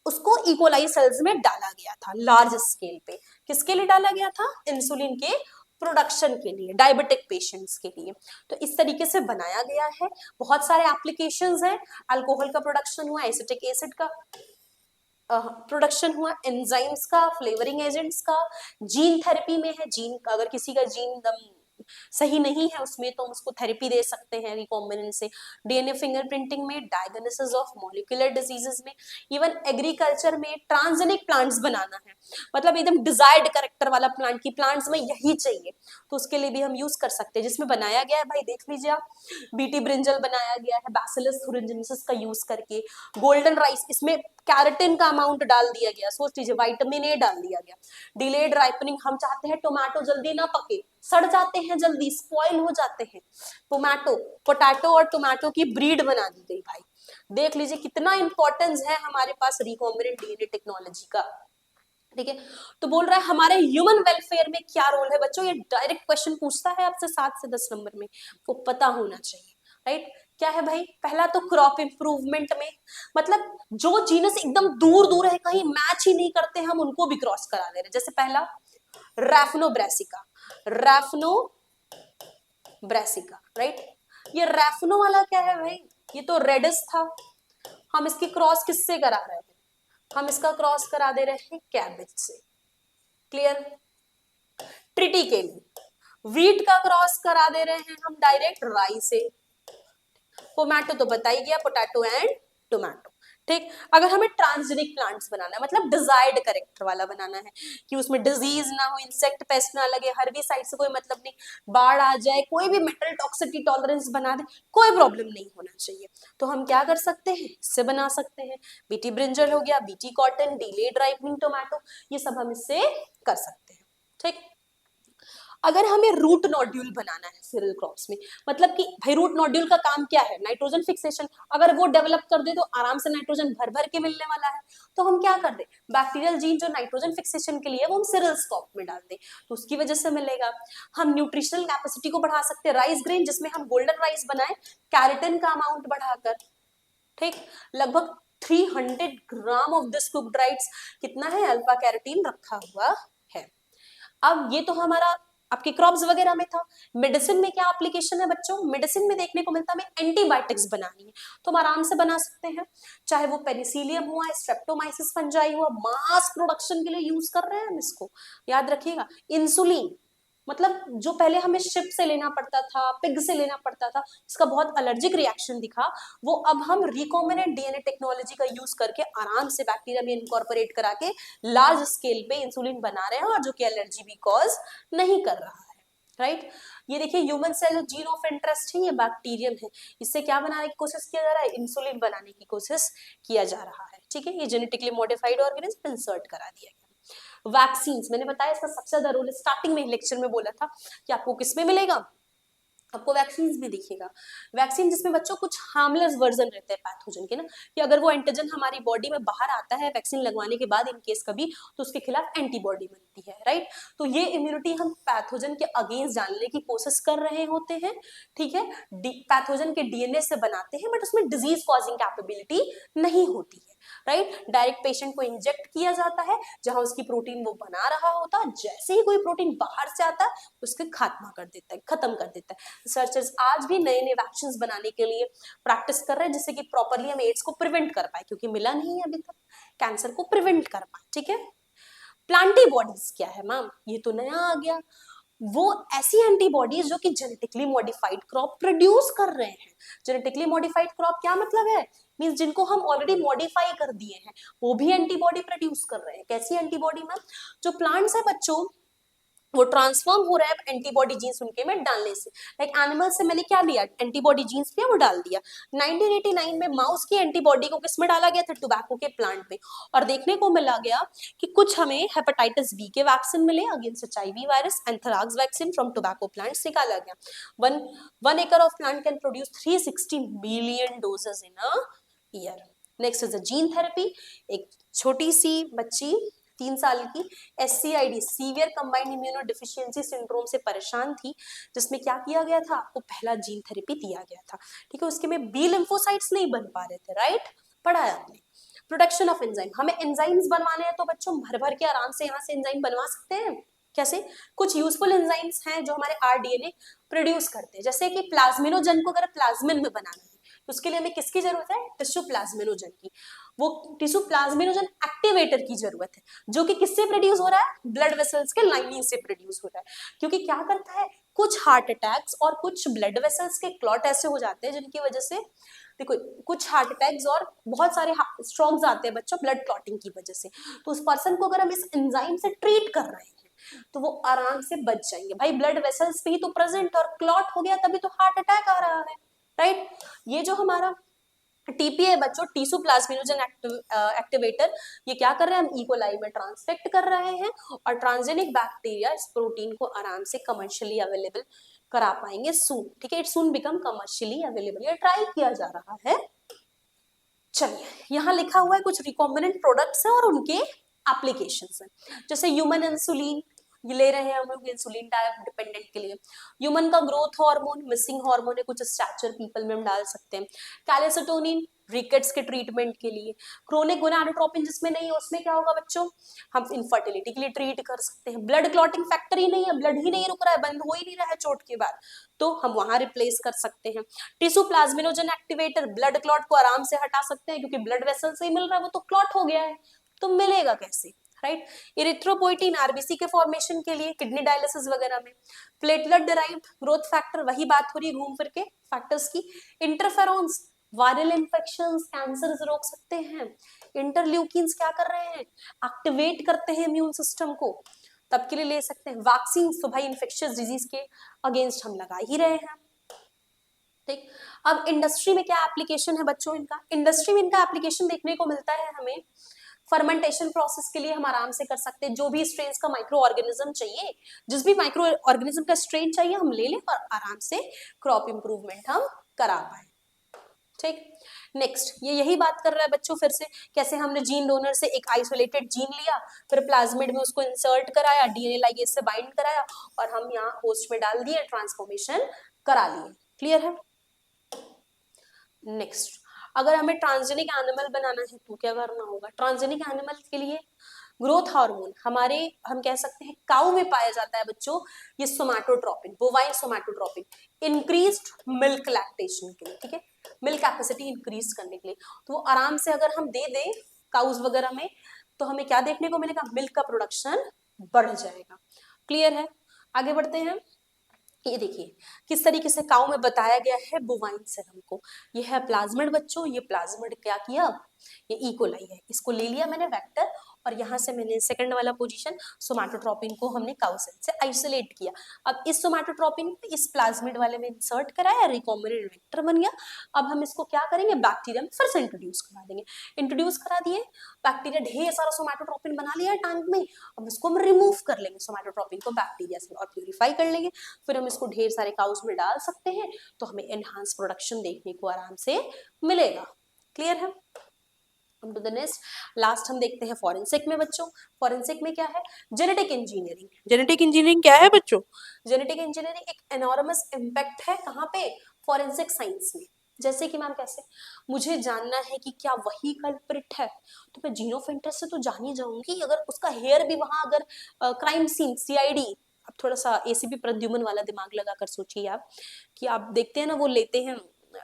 उसको इकोलाई सेल्स में डाला गया था लार्ज स्केल पे। किसके लिए डाला गया था? इंसुलिन के प्रोडक्शन के लिए, डायबिटिक पेशेंट्स के लिए। तो इस तरीके से बनाया गया है, बहुत सारे एप्लीकेशंस हैं, अल्कोहल का प्रोडक्शन हुआ, एसिटिक एसिड का प्रोडक्शन हुआ, एंजाइम्स का, फ्लेवरिंग एजेंट्स का, जीन थेरेपी में है, जीन अगर किसी का जीन सही नहीं है उसमें तो हम उसको थेरेपी दे सकते हैं रिकॉम्बिनेंट से, डीएनए फिंगरप्रिंटिंग में, डायग्नोसिस ऑफ मॉलिक्यूलर डिजीजेस में, इवन एग्रीकल्चर में ट्रांसजेनिक प्लांट्स बनाना है, मतलब एकदम डिजायर्ड कैरेक्टर वाला प्लांट की प्लांट्स में यही चाहिए, तो उसके लिए भी हम यूज कर सकते हैं, जिसमें बनाया गया है भाई देख लीजिए आप, बीटी ब्रिंजल बनाया गया है बैसिलस thuringiensis का यूज करके, गोल्डन राइस, इसमें कैरेटिन का अमाउंट डाल दिया गया, सोच लीजिए विटामिन ए डाल दिया गया, डिलेड राइपनिंग, हम चाहते हैं टोमेटो जल्दी ना पके, सड़ जाते हैं जल्दी, स्पॉइल हो जाते हैं, पोटैटो और टोमेटो की ब्रीड बना दी गई भाई, देख लीजिए कितना इंपॉर्टेंस है हमारे पास रिकॉम्बिनेंट डीएनए टेक्नोलॉजी का, ठीक है। तो बोल रहा है हमारे ह्यूमन वेलफेयर में क्या रोल है बच्चों, ये डायरेक्ट क्वेश्चन पूछता है आपसे 7 से 10 नंबर में, को पता होना चाहिए, राइट। क्या है भाई, पहला तो क्रॉप इंप्रूवमेंट में, मतलब जो जीनस एकदम दूर दूर है, कहीं मैच ही नहीं करते, हम उनको भी क्रॉस करा दे रहे, जैसे पहला रैफनो ब्रेसिका, रैफनो ब्रेसिका, राइट। ये रैफनो वाला क्या है भाई, ये तो रेडिस था, हम इसकी क्रॉस किससे करा रहे हैं, हम इसका क्रॉस करा दे रहे हैं कैबेज से, क्लियर। ट्रिटिकेली, व्हीट का क्रॉस करा दे रहे हैं हम डायरेक्ट राई से। पोमैटो तो बता ही गया, पोटैटो एंड टोमेटो। ठीक, अगर हमें ट्रांसजेनिक प्लांट्स बनाना है, मतलब डिजायर्ड करेक्टर वाला बनाना है कि उसमें डिजीज ना हो, इंसेक्ट पेस्ट ना लगे, हर्बिसाइड से कोई मतलब नहीं, बाढ़ आ जाए, कोई भी मेटल टॉक्सिटी टॉलरेंस बना दे, कोई प्रॉब्लम नहीं होना चाहिए, तो हम क्या कर सकते हैं, इससे बना सकते हैं। बीटी ब्रिंजल हो गया, BT cotton, delayed ripening tomato, ये सब हम इससे कर सकते हैं। ठीक, अगर हमें रूट नोड्यूल बनाना है सीरियल क्रॉप्स में, मतलब कि भाई रूट नोड्यूल का काम क्या है, नाइट्रोजन फिक्सेशन, अगर वो डेवलप कर दे तो आराम से नाइट्रोजन भर भर के मिलने वाला है, तो हम क्या कर दे, बैक्टीरियल जीन जो नाइट्रोजन फिक्सेशन के लिए वो हम सीरियल क्रॉप में डाल दे, तो उसकी वजह से मिलेगा। हम न्यूट्रिशनल कैपेसिटी को बढ़ा सकते हैं, राइस ग्रेन जिसमें हम गोल्डन राइस बनाए, कैरेटिन का अमाउंट बढ़ाकर। ठीक, लगभग 300 gram of this cooked rice कितना है, अल्फा कैरोटीन रखा हुआ है। अब ये तो हमारा आपके क्रॉप्स वगैरह में था। मेडिसिन में क्या एप्लीकेशन है बच्चों, मेडिसिन में देखने को मिलता है हमें एंटीबायोटिक्स बनानी है तो हम आराम से बना सकते हैं, चाहे वो पेनिसिलियम हुआ, स्ट्रेप्टोमाइसिस फंजाई हुआ, मास प्रोडक्शन के लिए यूज कर रहे हैं हम इसको, याद रखिएगा। इंसुलिन, मतलब जो पहले हमें शिप से लेना पड़ता था, पिग से लेना पड़ता था, इसका बहुत एलर्जिक रिएक्शन दिखा, वो अब हम रिकॉम्बिनेंट डीएनए टेक्नोलॉजी का यूज करके आराम से बैक्टीरिया में इनकॉर्पोरेट करा के लार्ज स्केल पे इंसुलिन बना रहे हैं, और जो कि एलर्जी भी कॉज नहीं कर रहा है। राइट, ये देखिए human cell gene of interest है, ये बैक्टीरियम है, इससे क्या बनाने की कोशिश किया जा रहा है, इंसुलिन बनाने की कोशिश किया जा रहा है। ठीक है, ये जेनेटिकली मॉडिफाइड ऑर्गेनिज्म इंसर्ट करा दिया गया। वैक्सीन, मैंने बताया इसका सबसे ज्यादा रोल, स्टार्टिंग में लेक्चर में बोला था कि आपको किसमें मिलेगा, आपको वैक्सीन भी दिखेगा। वैक्सीन जिसमें बच्चों कुछ हार्मलेस वर्जन रहते हैं पैथोजन के ना, कि अगर वो एंटीजन हमारी बॉडी में बाहर आता है वैक्सीन लगवाने के बाद इन केस कभी, तो उसके खिलाफ एंटीबॉडी बनती है। राइट, तो ये इम्यूनिटी हम पैथोजन के अगेंस्ट डालने की कोशिश कर रहे होते हैं। ठीक है, पैथोजन के डीएनए से बनाते हैं, बट उसमें डिजीज कॉजिंग कैपेबिलिटी नहीं होती है। राइट, डायरेक्ट पेशेंट को इंजेक्ट किया जाता है जहां उसकी प्रोटीन वो बना रहा होता है, जैसे ही कोई प्रोटीन बाहर से आता है उसके खात्मा कर देता है, खत्म कर देता है। रिसर्चर्स आज भी नए नए वैक्सीन बनाने के लिए प्रैक्टिस कर रहे हैं, जिससे कि प्रॉपरली हम एड्स को प्रिवेंट कर पाए, क्योंकि मिला नहीं है अभी तक, कैंसर को प्रिवेंट कर पाए। ठीक है, प्लांटीबॉडीज क्या है मैम, ये तो नया आ गया, वो ऐसी एंटीबॉडीज जो कि जेनेटिकली मॉडिफाइड क्रॉप प्रोड्यूस कर रहे हैं। जेनेटिकली मॉडिफाइड क्रॉप क्या मतलब है, मींस जिनको हम ऑलरेडी मॉडिफाई कर दिए हैं वो भी एंटीबॉडी प्रोड्यूस कर रहे हैं। कैसी एंटीबॉडी मैम, जो प्लांट्स है बच्चों वो ट्रांसफॉर्म हो रहा है एंटीबॉडी जीन्स उनके में डालने से। लाइक एनिमल से मैंने क्या लिया, एंटीबॉडी जीन्स लिया, वो डाल दिया। 1989 में माउस की एंटीबॉडी को किसमें डाला गया था, टोबैको के प्लांट में, और देखने को मिला गया कि कुछ हमें हेपेटाइटिस बी के वैक्सीन मिले against HIV virus, anthrax vaccine from tobacco plants निकाला गया। वन एकड़ of plant can produce 360 million doses in a year. Next is a gene therapy, एक छोटी सी बच्ची 3 साल की SCID severe combined immunodeficiency syndrome से परेशान थी, जिसमें क्या किया गया था, आपको पहला जीन थेरेपी दिया गया था। ठीक है, उसके में बी लिम्फोसाइट्स नहीं बन पा रहे थे। राइट, पढ़ा है आपने। प्रोडक्शन ऑफ एंजाइम, हमें एंजाइम्स बनवाने हैं तो बच्चों भर भर के आराम से यहाँ से एंजाइम बनवा सकते हैं। कैसे, कुछ यूजफुल एंजाइम्स हैं जो हमारे RDNA प्रोड्यूस करते हैं, जैसे कि प्लाज्मिनोजन को अगर प्लाज्मिन में बनाना है तो उसके लिए हमें किसकी जरूरत है, टिश्यू प्लाज्मिनोजन की। वो टिश्यू प्लाज्मिनोजन एक्टिवेटर की जरूरत है, जो कि किससे प्रोड्यूस हो रहा है, ब्लड वेसल्स के लाइनिंग से प्रोड्यूस हो रहा है। क्योंकि क्या करता है, कुछ हार्ट अटैक्स और कुछ ब्लड वेसल्स के क्लॉट ऐसे हो जाते हैं जिनकी वजह से, देखो कुछ हार्ट अटैक्स और बहुत सारे स्ट्रोक्स आते हैं बच्चों ब्लड क्लॉटिंग की वजह से, तो उस पर्सन को अगर हम इस एंजाइम से ट्रीट कर रहे हैं तो वो आराम से बच जाएंगे। भाई ब्लड वेसल्स पे ही तो प्रेजेंट और क्लॉट हो गया तभी तो हार्ट अटैक आ रहा है। राइट, ये जो हमारा टीपीए बच्चों, टिश्यू प्लाज्मिनोजन एक्टिवेटर, ये क्या कर रहे हैं, हम इकोलाई में ट्रांसफेक्ट कर रहे हैं और ट्रांसजेनिक बैक्टीरिया इस प्रोटीन को आराम से कमर्शियली अवेलेबल करा पाएंगे सून। ठीक है, it soon become commercially available, ये ट्राई किया जा रहा है। चलिए, यहाँ लिखा हुआ है कुछ रिकॉम्बिनेंट प्रोडक्ट्स हैं और उनके एप्लीकेशंस हैं, जैसे ह्यूमन इंसुलिन, ये ले रहे हैं हम लोग इंसुलिन टाइप डिपेंडेंट के लिए। ह्यूमन का ग्रोथ हार्मोन, मिसिंग हार्मोन है, कुछ स्टैचर पीपल में हम डाल सकते हैं। कैल्सिटोनिन रिकेट्स के ट्रीटमेंट के लिए। क्रोनिक गोनाडोट्रोपिन जिसमें नहीं है उसमें क्या होगा बच्चों, हम इनफर्टिलिटी के लिए ट्रीट कर सकते हैं। ब्लड क्लॉटिंग फैक्टर ही नहीं है, ब्लड ही नहीं रुक रहा है, बंद हो ही नहीं रहा है चोट के बाद, तो हम वहां रिप्लेस कर सकते हैं। Tissue plasminogen activator, blood clot को आराम से हटा सकते हैं क्योंकि ब्लड वेसल से ही मिल रहा है, वो तो क्लॉट हो गया है, तो मिलेगा कैसे, राइट। इरिथ्रोपोइटिन आरबीसी के फॉर्मेशन के लिए, किडनी डायलिसिस वगैरह में। प्लेटलेट डिराइव्ड ग्रोथ फैक्टर, वही बात हो रही है घूम फिर के फैक्टर्स की। इंटरफेरोन्स वायरल इंफेक्शंस, कैंसर रोक सकते हैं। इंटरल्यूकिन्स क्या कर रहे हैं, एक्टिवेट करते हैं इम्यून सिस्टम को, तब के लिए ले सकते हैं। वैक्सीन तो भाई इन्फेक्शियस डिजीज के अगेंस्ट हम लगा ही रहे हैं, ठीक। अब इंडस्ट्री में क्या एप्लीकेशन है बच्चों इनका, इंडस्ट्री में इनका एप्लीकेशन देखने को मिलता है हमें फर्मेंटेशन प्रोसेस के लिए हम आराम से कर सकते हैं। जो भी स्ट्रेन का माइक्रो ऑर्गेनिज्म चाहिए, जिस भी माइक्रो ऑर्गेनिज्म का स्ट्रेन चाहिए हम ले लें और आराम से क्रॉप इंप्रूवमेंट हम करा पाए, ठीक। नेक्स्ट ये यही बात कर रहा है बच्चों फिर से, कैसे हमने जीन डोनर से एक आइसोलेटेड जीन लिया, फिर प्लाज्मिड में उसको इंसर्ट कराया, डीएनए लाइगेज से बाइंड कराया और हम यहाँ होस्ट में डाल दिए, ट्रांसफॉर्मेशन करा लिए। क्लियर है। नेक्स्ट, अगर हमें ट्रांसजेनिक एनिमल बनाना है तो क्या करना होगा, ट्रांसजेनिक एनिमल के लिए ग्रोथ हार्मोन हमारे, हम कह सकते हैं काऊ में पाया जाता है बच्चों, ये सोमैटोट्रोपिन, बोवाइन सोमैटोट्रोपिन, इंक्रीज्ड मिल्क लैक्टेशन के लिए, ठीक है, मिल्क कैपेसिटी इंक्रीज करने के लिए। तो वो आराम से अगर हम दे दें काउज वगैरह में तो हमें क्या देखने को मिलेगा, मिल्क का प्रोडक्शन बढ़ जाएगा। क्लियर है। आगे बढ़ते हैं। ये देखिए किस तरीके से काउ में बताया गया है बोवाइन सेरम को। ये है प्लाज्मिड बच्चों, ये प्लाज्मिड क्या किया, ये इकोलाई है, इसको ले लिया मैंने वेक्टर और यहाँ से मैंने सेकंड वाला पोजीशन सोमैटोट्रोपिन को हमने काउ सेल से आइसोलेट किया। अब इस सोमैटोट्रोपिन को इस प्लाज्मिड वाले में इंसर्ट कराया, रिकॉम्बिनेंट वेक्टर बन गया। अब हम इसको क्या करेंगे, बैक्टीरिया में फिर से इंट्रोड्यूस करा देंगे। इंट्रोड्यूस करा दिए, बैक्टीरिया ढेर सारा सोमैटोट्रोपिन बना लिया टैंक में, अब इसको हम रिमूव कर लेंगे सोमैटोट्रोपिन को बैक्टीरिया से और प्यूरिफाई कर लेंगे, फिर हम इसको ढेर सारे काउस में डाल सकते हैं तो हमें एनहांस प्रोडक्शन देखने को आराम से मिलेगा। क्लियर है। टू द नेक्स्ट, लास्ट हम देखते हैं फॉरेंसिक में बच्चों। फॉरेंसिक में क्या है, जेनेटिक इंजीनियरिंग। जेनेटिक इंजीनियरिंग क्या है बच्चों, जेनेटिक इंजीनियरिंग एक एनॉर्मस इम्पैक्ट है कहाँ पे, फॉरेंसिक साइंस में। जैसे कि मैम कैसे, मुझे जानना है कि क्या वही कल्प्रिट है तो मैं जीन ऑफ इंटरेस्ट से तो जान ही जाऊंगी, अगर उसका हेयर भी वहां, अगर क्राइम सीन सीआईडी, अब थोड़ा सा एसीपी प्रद्युमन वाला दिमाग लगाकर सोचिए आप, कि आप देखते हैं ना वो लेते हैं,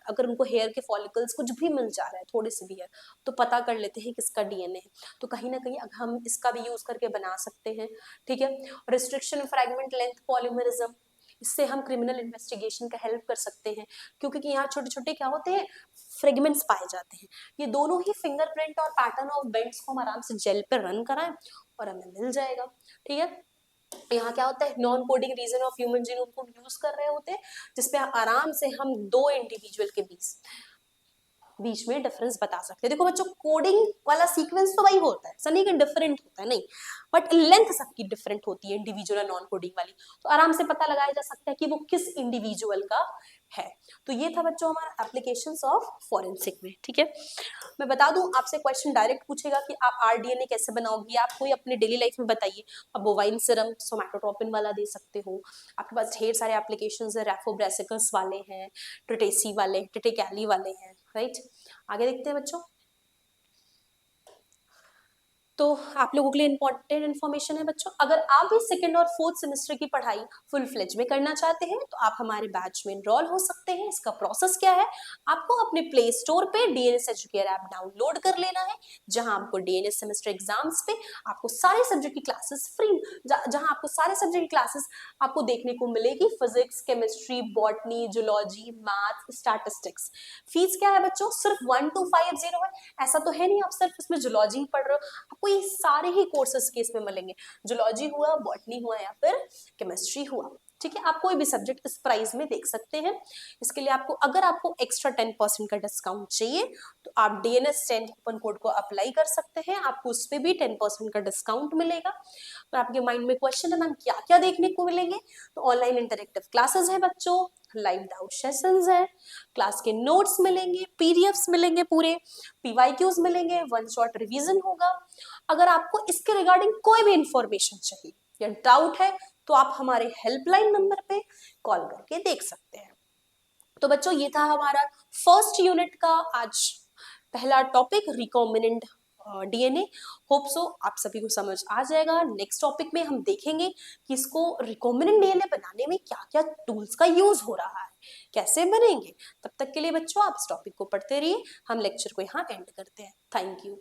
अगर उनको हेयर के फॉलिकल्स कुछ भी मिल जा रहा है थोड़े से भी है तो पता कर लेते हैं किसका डीएनए है, तो कहीं ना कहीं हम इसका भी यूज करके बना सकते हैं, ठीक है। रिस्ट्रिक्शन फ्रैगमेंट लेंथ पॉलीमरिज्म, इससे हम क्रिमिनल इन्वेस्टिगेशन का हेल्प कर सकते हैं, क्योंकि यहाँ छोटे छोटे क्या होते हैं, फ्रेगमेंट्स पाए जाते हैं। ये दोनों ही फिंगरप्रिंट और पैटर्न ऑफ बेंड्स को हम आराम से जेल पर रन कराएं और हमें मिल जाएगा, ठीक है। यहाँ क्या होता है, non coding region of human genome को यूज कर रहे होते हैं, जिसपे आराम से हम दो इंडिविजुअल के बीच में डिफरेंस बता सकते हैं। देखो बच्चों कोडिंग वाला सीक्वेंस तो वही होता है, सनी के डिफरेंट होता है नहीं, बट लेंथ सबकी डिफरेंट होती है इंडिविजुअल और नॉन कोडिंग वाली, तो आराम से पता लगाया जा सकता है कि वो किस इंडिविजुअल का है। तो ये था बच्चों हमारा एप्लीकेशंस ऑफ फॉरेंसिक में, ठीक है। मैं बता दूं आपसे क्वेश्चन डायरेक्ट पूछेगा कि आप आरडीएनए कैसे बनाओगे, आप कोई अपने डेली लाइफ में बताइए। अब बोवाइन सीरम सोमैटोट्रोपिन वाला दे सकते हो, आपके पास ढेर सारे एप्लीकेशंस है, रैफोब्रेसिकस वाले हैं, ट्रिटेसी वाले, ट्रिटेकैली वाले हैं, राइट। आगे देखते हैं बच्चों। तो आप लोगों के लिए इंपॉर्टेंट इन्फॉर्मेशन है बच्चों, अगर आप भी सेकंड और फोर्थ सेमेस्टर की पढ़ाई फुल फ्लेज में करना चाहते हैं तो आप हमारे बैच में इनरोल हो सकते हैं। इसका प्रोसेस क्या है, आपको अपने प्ले स्टोर पे डीएनएस एजुकेयर ऐप डाउनलोड कर लेना है, जहां आपको डीएनएस सेमेस्टर एग्जाम्स पे आपको सारे सब्जेक्ट की क्लासेस फ्री, जहां आपको सारे सब्जेक्ट की क्लासेस आपको देखने को मिलेगी, physics, chemistry, botany, zoology, math, statistics. Fees क्या है बच्चों, सिर्फ 1250 है। ऐसा तो है नहीं आप सिर्फ इसमें जूलॉजी पढ़ रहे हो, आपको ये सारे ही कोर्सेज के इसमें मिलेंगे, जूलॉजी हुआ, बॉटनी हुआ या फिर केमिस्ट्री हुआ, ठीक है। आप कोई भी सब्जेक्ट इस प्राइस में देख सकते हैं। इसके लिए आपको, अगर आपको एक्स्ट्रा 10% का डिस्काउंट चाहिए तो आप DNS 10 कूपन कोड को अप्लाई कर सकते हैं, आपको उस पर भी 10% का डिस्काउंट मिलेगा। और आपके माइंड में क्वेश्चन है मैम क्या क्या देखने को मिलेंगे, तो ऑनलाइन इंटरेक्टिव क्लासेस है बच्चों, लाइव डाउट सेशंस है, क्लास के नोट्स मिलेंगे, पीडीएफ्स मिलेंगे पूरे, पीवाईक्यूज मिलेंगे, वन शॉट रिवीजन होगा। अगर आपको इसके रिगार्डिंग कोई भी इंफॉर्मेशन चाहिए या डाउट है तो आप हमारे हेल्पलाइन नंबर पे कॉल करके देख सकते हैं। तो बच्चों ये था हमारा फर्स्ट यूनिट का आज पहला topic, recombinant DNA. Hope so आप सभी को समझ आ जाएगा। नेक्स्ट टॉपिक में हम देखेंगे कि इसको रिकॉम्बिनेंट डीएनए बनाने में क्या क्या टूल्स का यूज हो रहा है, कैसे बनेंगे। तब तक के लिए बच्चों आप इस टॉपिक को पढ़ते रहिए, हम लेक्चर को यहाँ एंड करते हैं। Thank you.